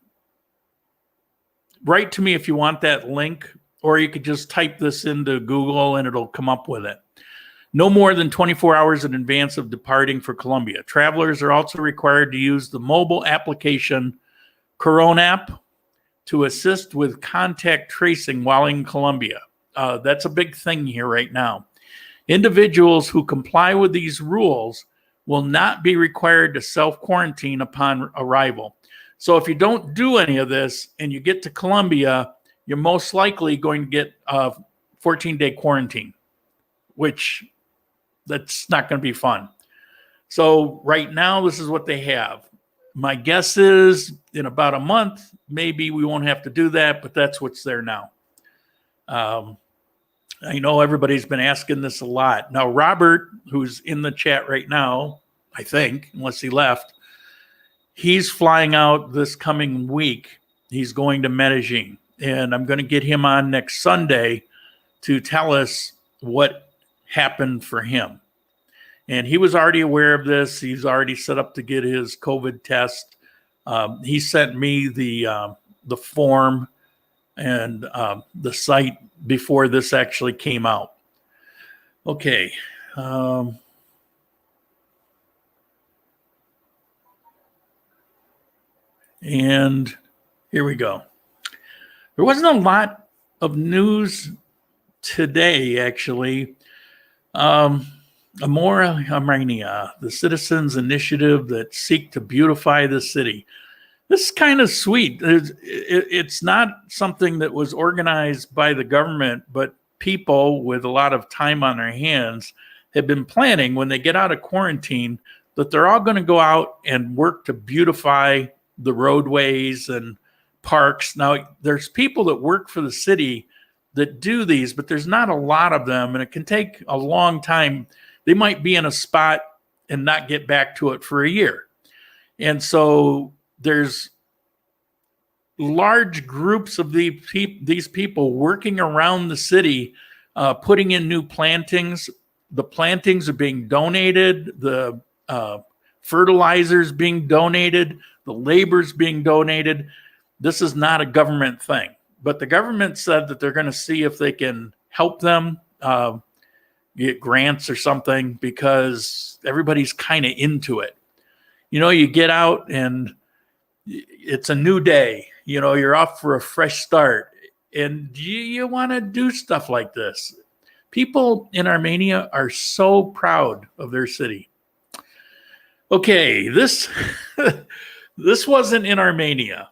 to me if you want that link, or you could just type this into Google and it'll come up with it. No more than 24 hours in advance of departing for Colombia. Travelers are also required to use the mobile application CoronaApp to assist with contact tracing while in Colombia. That's a big thing here right now. Individuals who comply with these rules will not be required to self-quarantine upon arrival. So if you don't do any of this and you get to Colombia, you're most likely going to get a 14-day quarantine, which that's not going to be fun. So right now, this is what they have. My guess is in about a month, maybe we won't have to do that, but that's what's there now. I know everybody's been asking this a lot. Now, Robert, who's in the chat right now, I think, unless he left, he's flying out this coming week. He's going to Medellin, and I'm going to get him on next Sunday to tell us what happened for him. And he was already aware of this. He's already set up to get his COVID test. He sent me the form and the site before this actually came out. Okay. And here we go. There wasn't a lot of news today, actually. Amora Armenia, the citizens initiative that seek to beautify the city. This is kind of sweet. It's not something that was organized by the government, but people with a lot of time on their hands have been planning when they get out of quarantine that they're all going to go out and work to beautify the roadways and parks. Now, there's people that work for the city that do these, but there's not a lot of them, and it can take a long time. They might be in a spot and not get back to it for a year. And so there's large groups of these people working around the city, putting in new plantings. The plantings are being donated. The fertilizers being donated. The labor's being donated. This is not a government thing. But the government said that they're going to see if they can help them get grants or something, because everybody's kind of into it. You know, you get out and it's a new day. You know, you're off for a fresh start, and you want to do stuff like this. People in Armenia are so proud of their city. Okay, this wasn't in Armenia.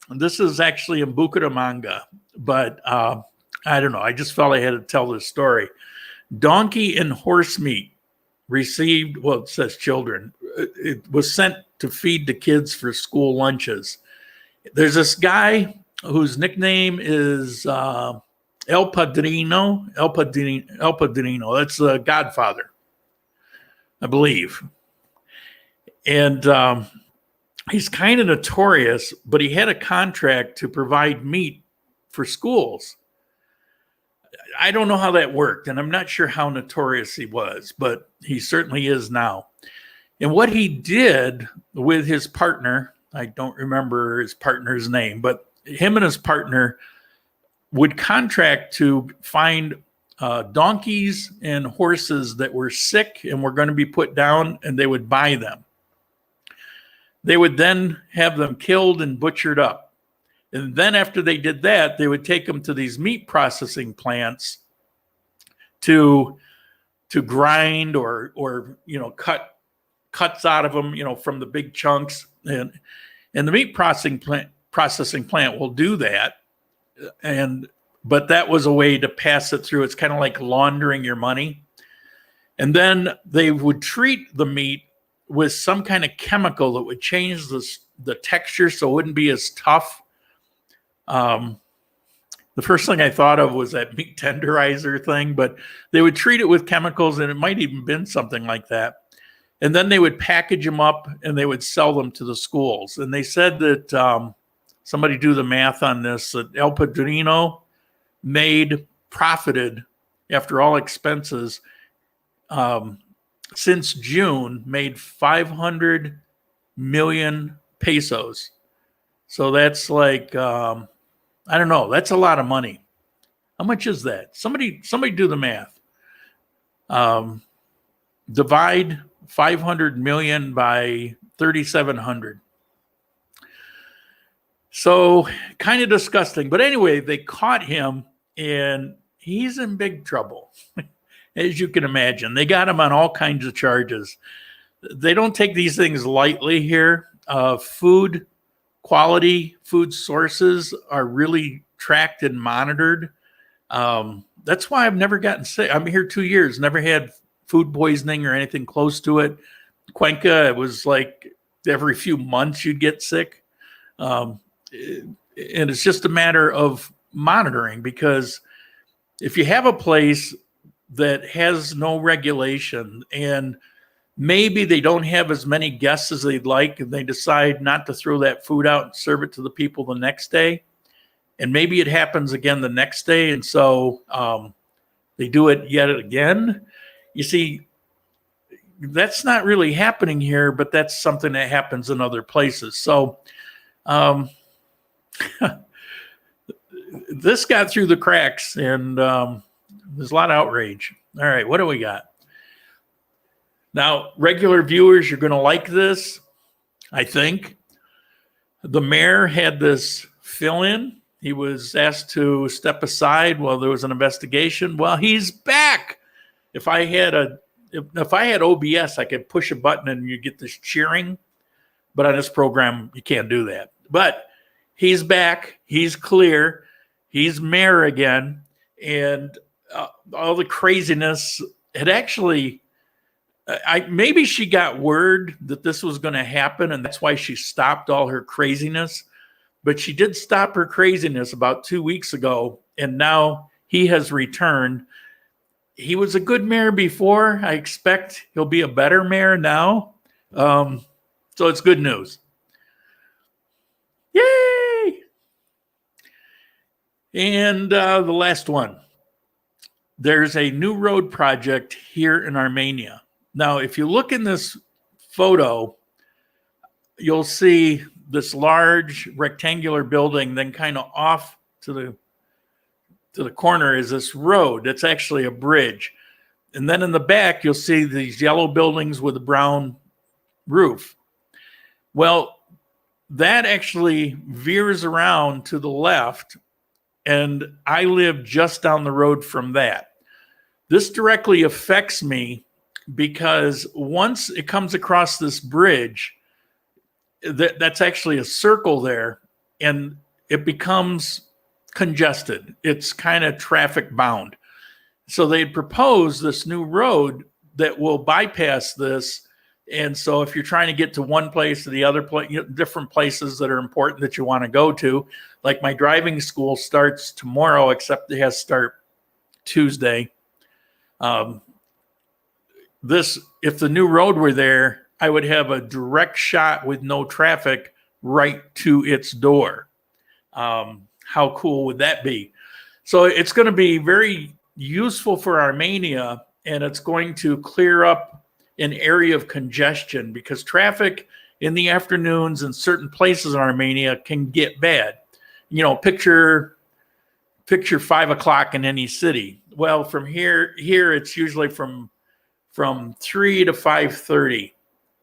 This is actually in Bucaramanga, but I don't know. I just felt I had to tell this story. Donkey and horse meat received, well, it says children. It was sent to feed the kids for school lunches. There's this guy whose nickname is El Padrino. El Padrino. That's the Godfather, I believe. And he's kind of notorious, but he had a contract to provide meat for schools. I don't know how that worked, and I'm not sure how notorious he was, but he certainly is now. And what he did with his partner, I don't remember his partner's name, but him and his partner would contract to find donkeys and horses that were sick and were going to be put down, and they would buy them. They would then have them killed and butchered up. And then after they did that, they would take them to these meat processing plants to grind or you know, cuts out of them, you know, from the big chunks. And the meat processing plant will do that. But that was a way to pass it through. It's kind of like laundering your money. And then they would treat the meat with some kind of chemical that would change the texture so it wouldn't be as tough. The first thing I thought of was that meat tenderizer thing, but they would treat it with chemicals, and it might even been something like that. And then they would package them up and they would sell them to the schools. And they said that somebody do the math on this, that El Padrino profited after all expenses since June, made 500 million pesos. So that's like, I don't know, that's a lot of money. How much is that? Somebody do the math. Divide 500 million by 3,700. So kind of disgusting. But anyway, they caught him and he's in big trouble. As you can imagine, they got him on all kinds of charges. They don't take these things lightly here. Food quality, food sources are really tracked and monitored. That's why I've never gotten sick. I'm here 2 years, never had food poisoning or anything close to it. Cuenca, it was like every few months you'd get sick. And it's just a matter of monitoring, because if you have a place that has no regulation and maybe they don't have as many guests as they'd like, and they decide not to throw that food out and serve it to the people the next day, and maybe it happens again the next day, and so they do it yet again. You see, that's not really happening here, but that's something that happens in other places. So this got through the cracks, and there's a lot of outrage. All right, what do we got? Now, regular viewers, you're going to like this, I think. The mayor had this fill-in. He was asked to step aside while there was an investigation. Well, he's back. If I had OBS, I could push a button and you get this cheering. But on this program, you can't do that. But he's back. He's clear. He's mayor again. And all the craziness had actually... maybe she got word that this was going to happen, and that's why she stopped all her craziness. but she did stop her craziness about 2 weeks ago, and now he has returned. He was a good mare before. I expect he'll be a better mare now. So it's good news. Yay! And the last one. There's a new road project here in Armenia. Now, if you look in this photo, you'll see this large rectangular building, then kind of off to the corner is this road that's actually a bridge. And then in the back, you'll see these yellow buildings with a brown roof. Well, that actually veers around to the left, and I live just down the road from that. This directly affects me because once it comes across this bridge, that's actually a circle there, and it becomes congested. It's kind of traffic bound. So they proposed this new road that will bypass this. And so if you're trying to get to one place or the other place, different places that are important that you want to go to, like my driving school starts tomorrow, except it has to start Tuesday. If the new road were there, I would have a direct shot with no traffic right to its door. How cool would that be? So it's going to be very useful for Armenia, and it's going to clear up an area of congestion because traffic in the afternoons in certain places in Armenia can get bad. Picture 5 o'clock in any city. Well, from here it's usually from 3 to 5:30.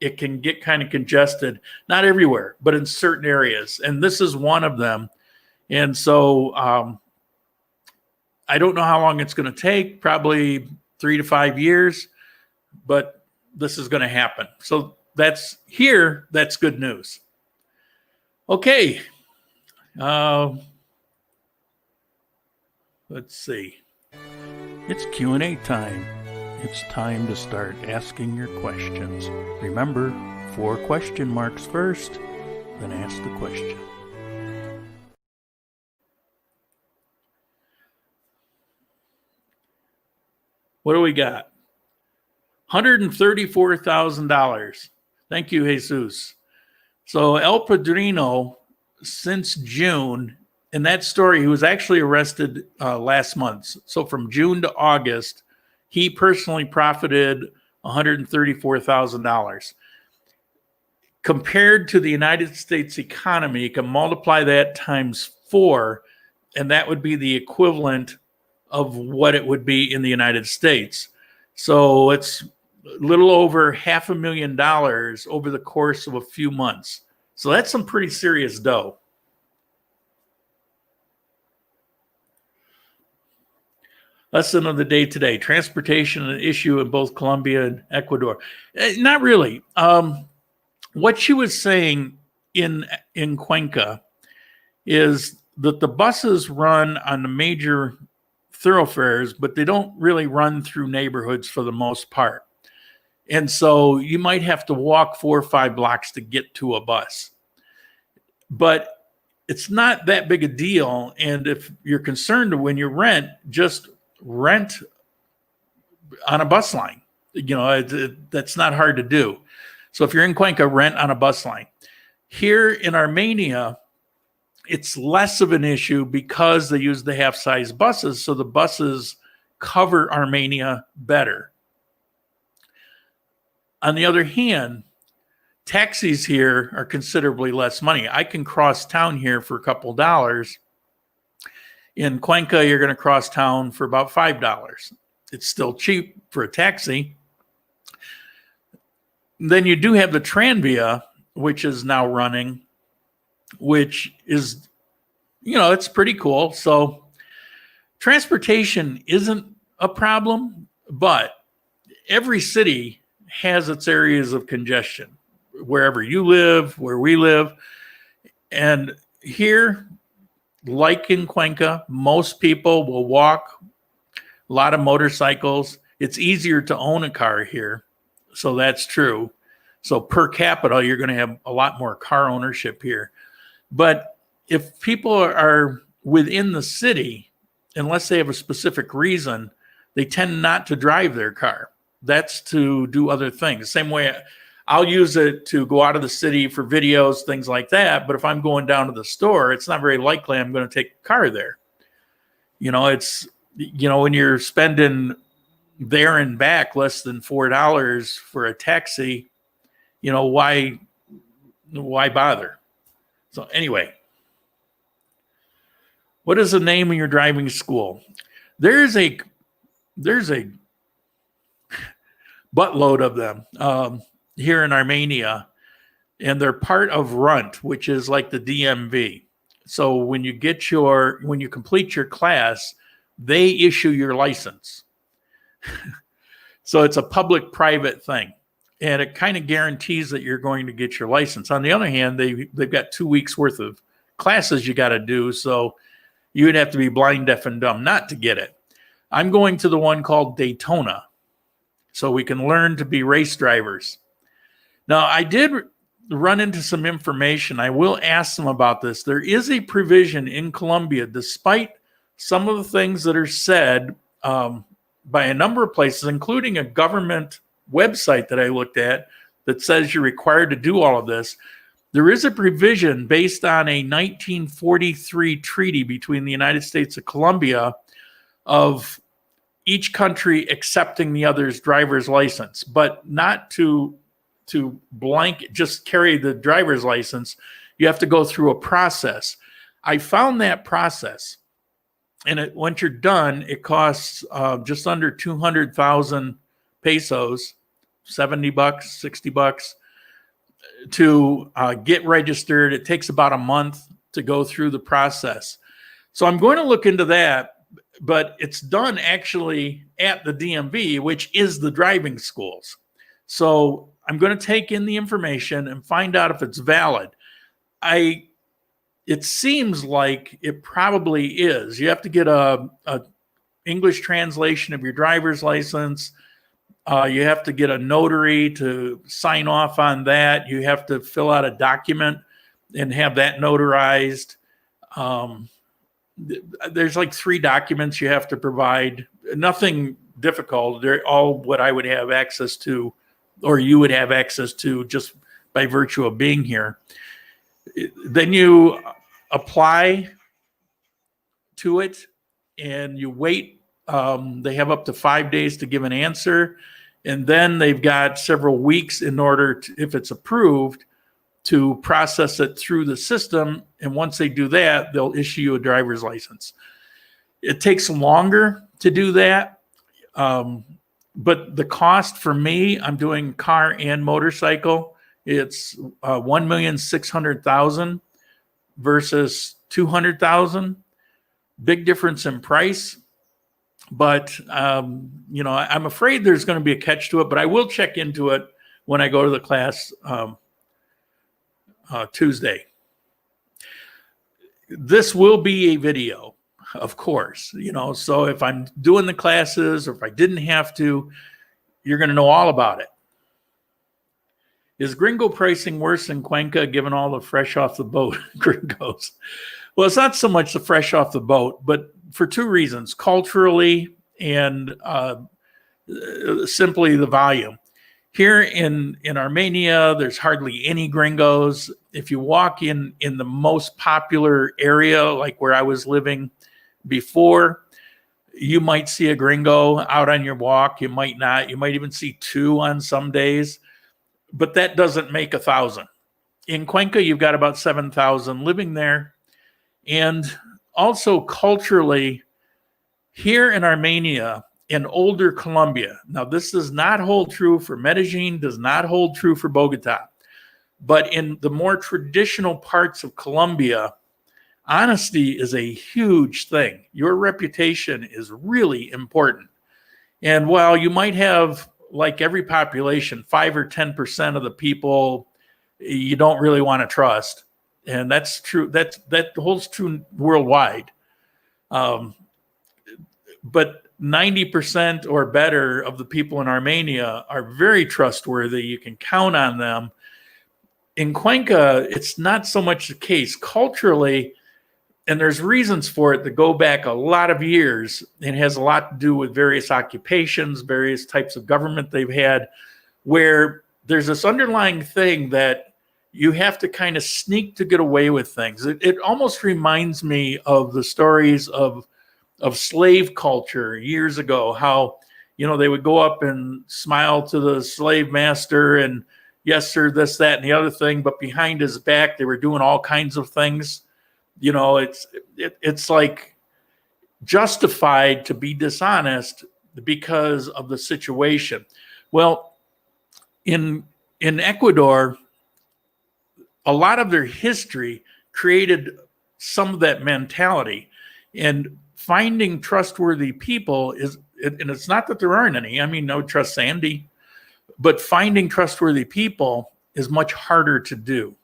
It can get kind of congested, not everywhere, but in certain areas. And this is one of them. And so I don't know how long it's going to take, probably 3 to 5 years, but this is going to happen. So that's good news. Okay. Let's see. It's Q&A time. It's time to start asking your questions. Remember, 4 question marks first, then ask the question. What do we got? $134,000. Thank you, Jesus. So El Padrino, since June, in that story, he was actually arrested last month. So from June to August, he personally profited $134,000. Compared to the United States economy, you can multiply that times 4, and that would be the equivalent of what it would be in the United States. So it's a little over $500,000 over the course of a few months. So that's some pretty serious dough. Lesson of the day today: transportation an issue in both Colombia and Ecuador. Not really. What she was saying in Cuenca is that the buses run on the major thoroughfares, but they don't really run through neighborhoods for the most part. And so you might have to walk 4 or 5 blocks to get to a bus. But it's not that big a deal. And if you're concerned when you rent, just rent on a bus line. That's not hard to do. So if you're in Cuenca, rent on a bus line. Here in Armenia, it's less of an issue because they use the half-size buses, so the buses cover Armenia better. On the other hand, taxis here are considerably less money. I can cross town here for a couple dollars. In Cuenca, you're going to cross town for about $5. It's still cheap for a taxi. Then you do have the Tranvia, which is now running, which is, it's pretty cool. So transportation isn't a problem, but every city has its areas of congestion, wherever you live, where we live. And here, like in Cuenca, most people will walk, a lot of motorcycles. It's easier to own a car here. So that's true. So per capita, you're going to have a lot more car ownership here. But if people are within the city, unless they have a specific reason, they tend not to drive their car. That's to do other things. Same way I'll use it to go out of the city for videos, things like that. But if I'm going down to the store, it's not very likely I'm going to take a car there. It's, when you're spending there and back less than $4 for a taxi, why bother? So anyway, what is the name of your driving school? There's a buttload of them here in Armenia, and they're part of RUNT, which is like the DMV. So when you complete your class, they issue your license. So it's a public-private thing, and it kind of guarantees that you're going to get your license. On the other hand, they've got 2 weeks worth of classes you got to do, so you would have to be blind, deaf, and dumb not to get it. I'm going to the one called Daytona, so we can learn to be race drivers. Now, I did run into some information. I will ask them about this. There is a provision in Colombia, despite some of the things that are said by a number of places, including a government website that I looked at that says you're required to do all of this. There is a provision based on a 1943 treaty between the United States and Colombia of each country accepting the other's driver's license, but not to blanket, just carry the driver's license. You have to go through a process. I found that process, and once you're done, it costs just under 200,000 pesos, $70, $60 to get registered. It takes about a month to go through the process. So I'm going to look into that, but it's done actually at the DMV, which is the driving schools. So I'm going to take in the information and find out if it's valid. It seems like it probably is. You have to get a English translation of your driver's license. You have to get a notary to sign off on that. You have to fill out a document and have that notarized. There's like 3 documents you have to provide. Nothing difficult. They're all what I would have access to, or you would have access to just by virtue of being here. Then you apply to it and you wait. They have up to 5 days to give an answer. And then they've got several weeks in order to, if it's approved, to process it through the system. And once they do that, they'll issue you a driver's license. It takes longer to do that. But the cost for me, I'm doing car and motorcycle. It's 1,600,000 versus 200,000. Big difference in price. But, I'm afraid there's going to be a catch to it, but I will check into it when I go to the class Tuesday. This will be a video, of course, so if I'm doing the classes or if I didn't have to, you're going to know all about it. Is gringo pricing worse than Cuenca given all the fresh off the boat gringos? Well, it's not so much the fresh off the boat, but for 2 reasons, culturally and simply the volume. Here in Armenia, there's hardly any gringos. If you walk in the most popular area, like where I was living before, you might see a gringo out on your walk. You might not. You might even see 2 on some days. But that doesn't make 1,000. In Cuenca, you've got about 7,000 living there. And also culturally, here in Armenia, in older Colombia, now this does not hold true for Medellin, does not hold true for Bogota, but in the more traditional parts of Colombia, honesty is a huge thing. Your reputation is really important. And while you might have, like every population, 5 or 10% of the people you don't really want to trust, and that's true. That holds true worldwide. But 90% or better of the people in Armenia are very trustworthy. You can count on them. In Cuenca, it's not so much the case. Culturally, and there's reasons for it that go back a lot of years, and has a lot to do with various occupations, various types of government they've had, where there's this underlying thing that you have to kind of sneak to get away with things. It almost reminds me of the stories of slave culture years ago, how, you know, they would go up and smile to the slave master and yes, sir, this, that, and the other thing, but behind his back, they were doing all kinds of things. You know, it's like justified to be dishonest because of the situation. Well, in Ecuador, a lot of their history created some of that mentality, and finding trustworthy people and it's not that there aren't any. I mean, no trust Sandy, but finding trustworthy people is much harder to do.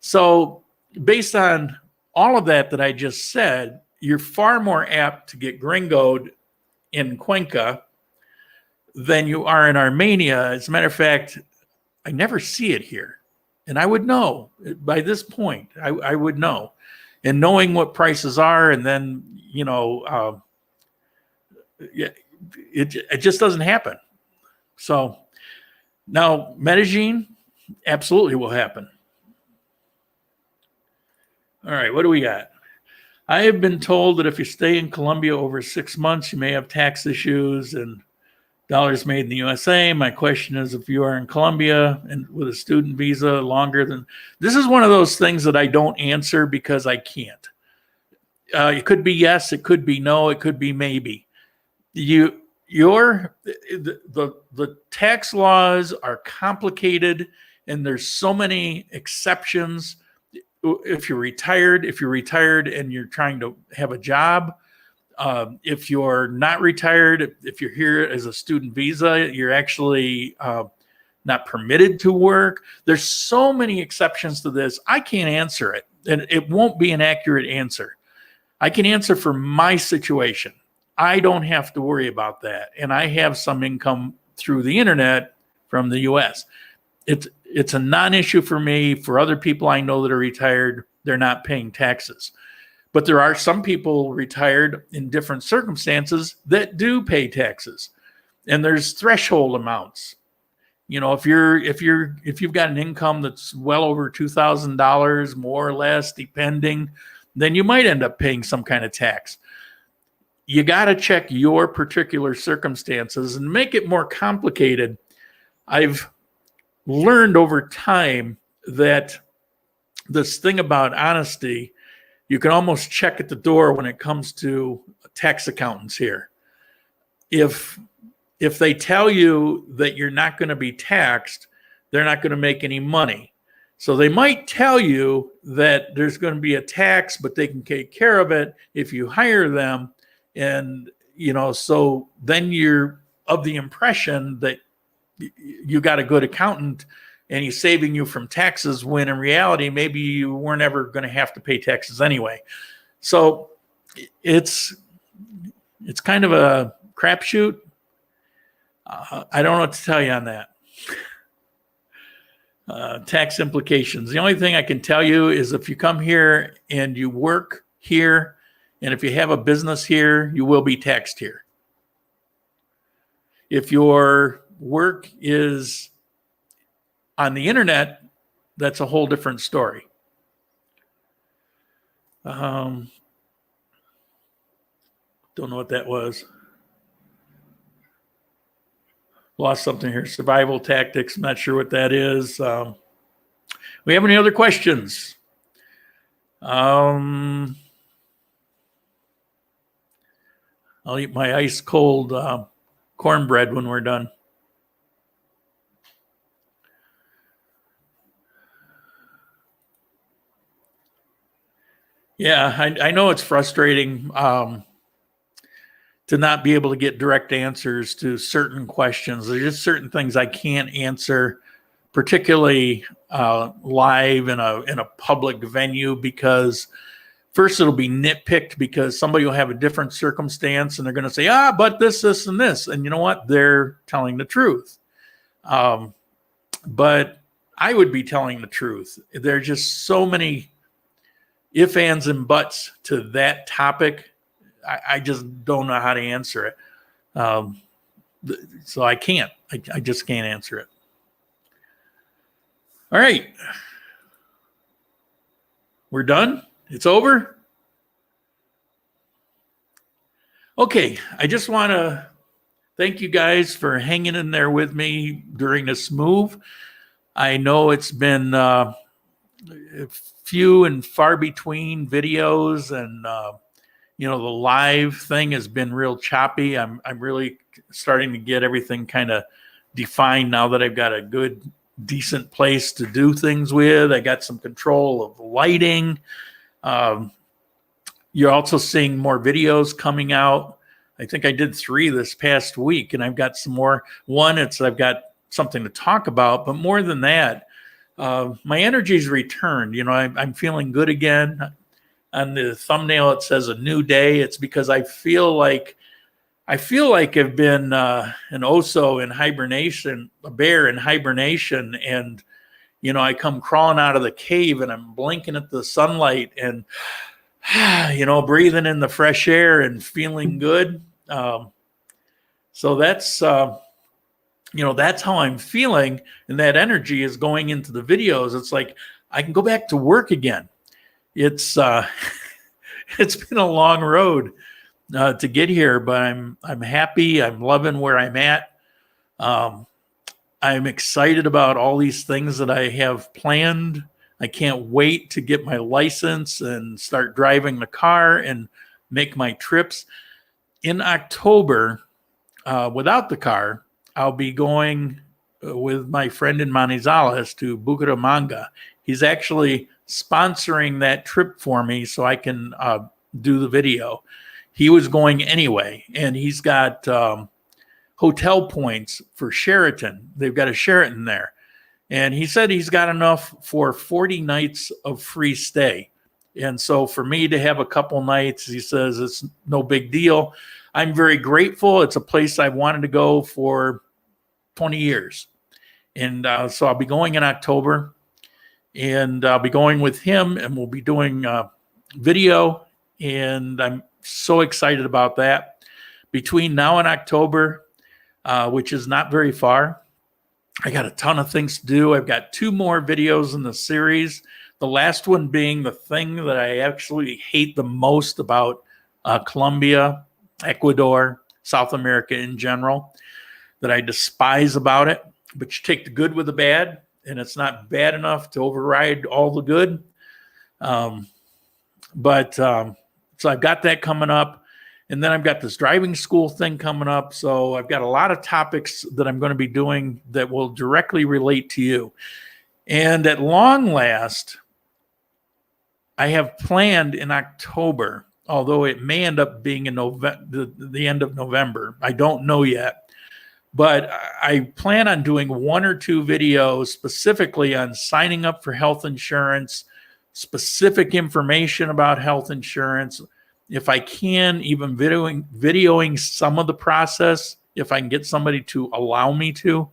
So based on all of that I just said, you're far more apt to get gringoed in Cuenca than you are in Armenia. As a matter of fact, I never see it here. And I would know by this point, I would know. And knowing what prices are, and then, you know, it just doesn't happen. So now Medellin absolutely will happen. All right, what do we got? I have been told that if you stay in Colombia over 6 months, you may have tax issues and dollars made in the USA. My question is, if you are in Colombia and with a student visa longer than, this is one of those things that I don't answer because I can't. It could be yes, it could be no, it could be maybe. The tax laws are complicated, and there's so many exceptions. If you're retired and you're trying to have a job, if you're not retired, if you're here as a student visa, you're actually not permitted to work. There's so many exceptions to this. I can't answer it, and it won't be an accurate answer. I can answer for my situation. I don't have to worry about that, and I have some income through the internet from the US. It's a non-issue for me. For other people I know that are retired, they're not paying taxes. But there are some people retired in different circumstances that do pay taxes. And there's threshold amounts. You know, if you've got an income that's well over $2,000, more or less, depending, then you might end up paying some kind of tax. You got to check your particular circumstances and make it more complicated. I've learned over time that this thing about honesty, you can almost check at the door when it comes to tax accountants here. If they tell you that you're not going to be taxed, they're not going to make any money. So they might tell you that there's going to be a tax, but they can take care of it if you hire them. And, you know, so then you're of the impression that you got a good accountant and he's saving you from taxes, when in reality, maybe you weren't ever going to have to pay taxes anyway. So it's kind of a crapshoot. I don't know what to tell you on that. Tax implications. The only thing I can tell you is if you come here and you work here, and if you have a business here, you will be taxed here. If your work is on the internet, that's a whole different story. Don't know what that was. Lost something here. Survival tactics. I'm not sure what that is. We have any other questions? I'll eat my ice cold cornbread when we're done. Yeah, I know it's frustrating to not be able to get direct answers to certain questions. There's just certain things I can't answer, particularly live in a public venue, because first it'll be nitpicked because somebody will have a different circumstance and they're going to say, but this, and this. And you know what? They're telling the truth. But I would be telling the truth. There are just so many if, ands, and buts to that topic. I just don't know how to answer it. So I can't. I just can't answer it. All right. We're done. It's over. Okay. I just want to thank you guys for hanging in there with me during this move. I know it's been few and far between videos, and the live thing has been real choppy. I'm really starting to get everything kind of defined now that I've got a good, decent place to do things with. I got some control of lighting. You're also seeing more videos coming out. I think I did 3 this past week, and I've got some more. One, I've got something to talk about, but more than that, my energy's returned. I'm feeling good again. On the thumbnail, it says a new day. It's because I feel like I've been an oso in hibernation, a bear in hibernation, and I come crawling out of the cave and I'm blinking at the sunlight and breathing in the fresh air and feeling good. So that's that's how I'm feeling, and that energy is going into the videos. It's like I can go back to work again. It's it's been a long road to get here, but I'm happy. I'm loving where I'm at. I'm excited about all these things that I have planned. I can't wait to get my license and start driving the car and make my trips. In October, without the car, I'll be going with my friend in Manizales to Bucaramanga. He's actually sponsoring that trip for me so I can do the video. He was going anyway, and he's got hotel points for Sheraton. They've got a Sheraton there. And he said he's got enough for 40 nights of free stay. And so for me to have a couple nights, he says it's no big deal. I'm very grateful. It's a place I wanted to go for 20 years. And so I'll be going in October, and I'll be going with him, and we'll be doing video. And I'm so excited about that. Between now and October, which is not very far, I got a ton of things to do. I've got 2 more videos in the series. The last one being the thing that I actually hate the most about Colombia, Ecuador, South America in general, that I despise about it. But you take the good with the bad, and it's not bad enough to override all the good. So I've got that coming up. And then I've got this driving school thing coming up. So I've got a lot of topics that I'm going to be doing that will directly relate to you. And at long last, I have planned in October, although it may end up being in the end of November. I don't know yet. But I plan on doing 1 or 2 videos specifically on signing up for health insurance, specific information about health insurance. If I can, even videoing some of the process, if I can get somebody to allow me to.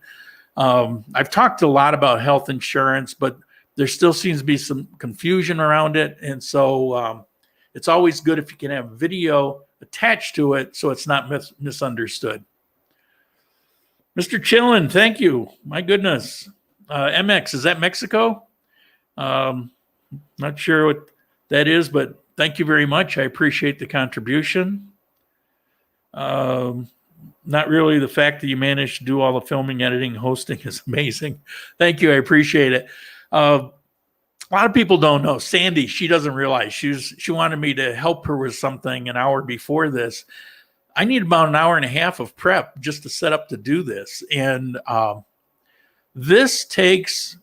I've talked a lot about health insurance, but there still seems to be some confusion around it. And so it's always good if you can have video attached to it so it's not misunderstood. Mr. Chillin, thank you. My goodness. MX, is that Mexico? Not sure what that is, but thank you very much. I appreciate the contribution. Not really. The fact that you managed to do all the filming, editing, hosting is amazing. Thank you. I appreciate it. A lot of people don't know. Sandy, she doesn't realize. She wanted me to help her with something an hour before this. I need about an hour and a half of prep just to set up to do this. And this takes,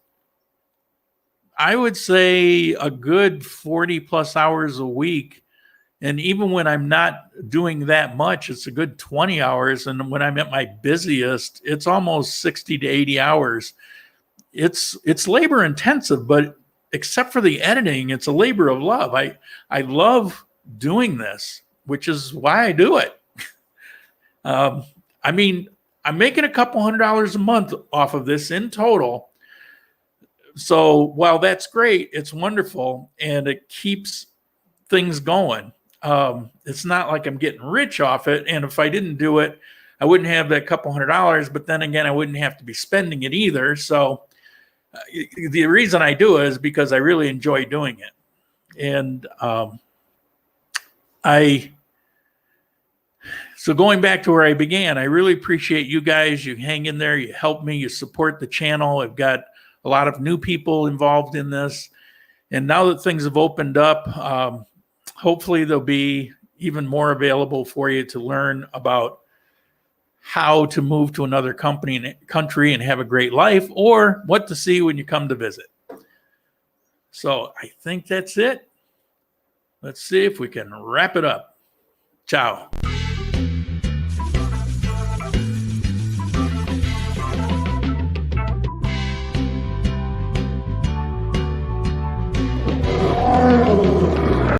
I would say, a good 40 plus hours a week. And even when I'm not doing that much, it's a good 20 hours. And when I'm at my busiest, it's almost 60 to 80 hours. It's labor intensive, but except for the editing, it's a labor of love. I love doing this, which is why I do it. I'm making a couple $100 a month off of this in total. So while that's great, it's wonderful and it keeps things going. It's not like I'm getting rich off it. And if I didn't do it, I wouldn't have that couple $100, but then again, I wouldn't have to be spending it either. So the reason I do it is because I really enjoy doing it. And so going back to where I began, I really appreciate you guys. You hang in there, you help me, you support the channel. I've got a lot of new people involved in this. And now that things have opened up, hopefully there'll be even more available for you to learn about how to move to another country and have a great life, or what to see when you come to visit. So I think that's it. Let's see if we can wrap it up. Ciao.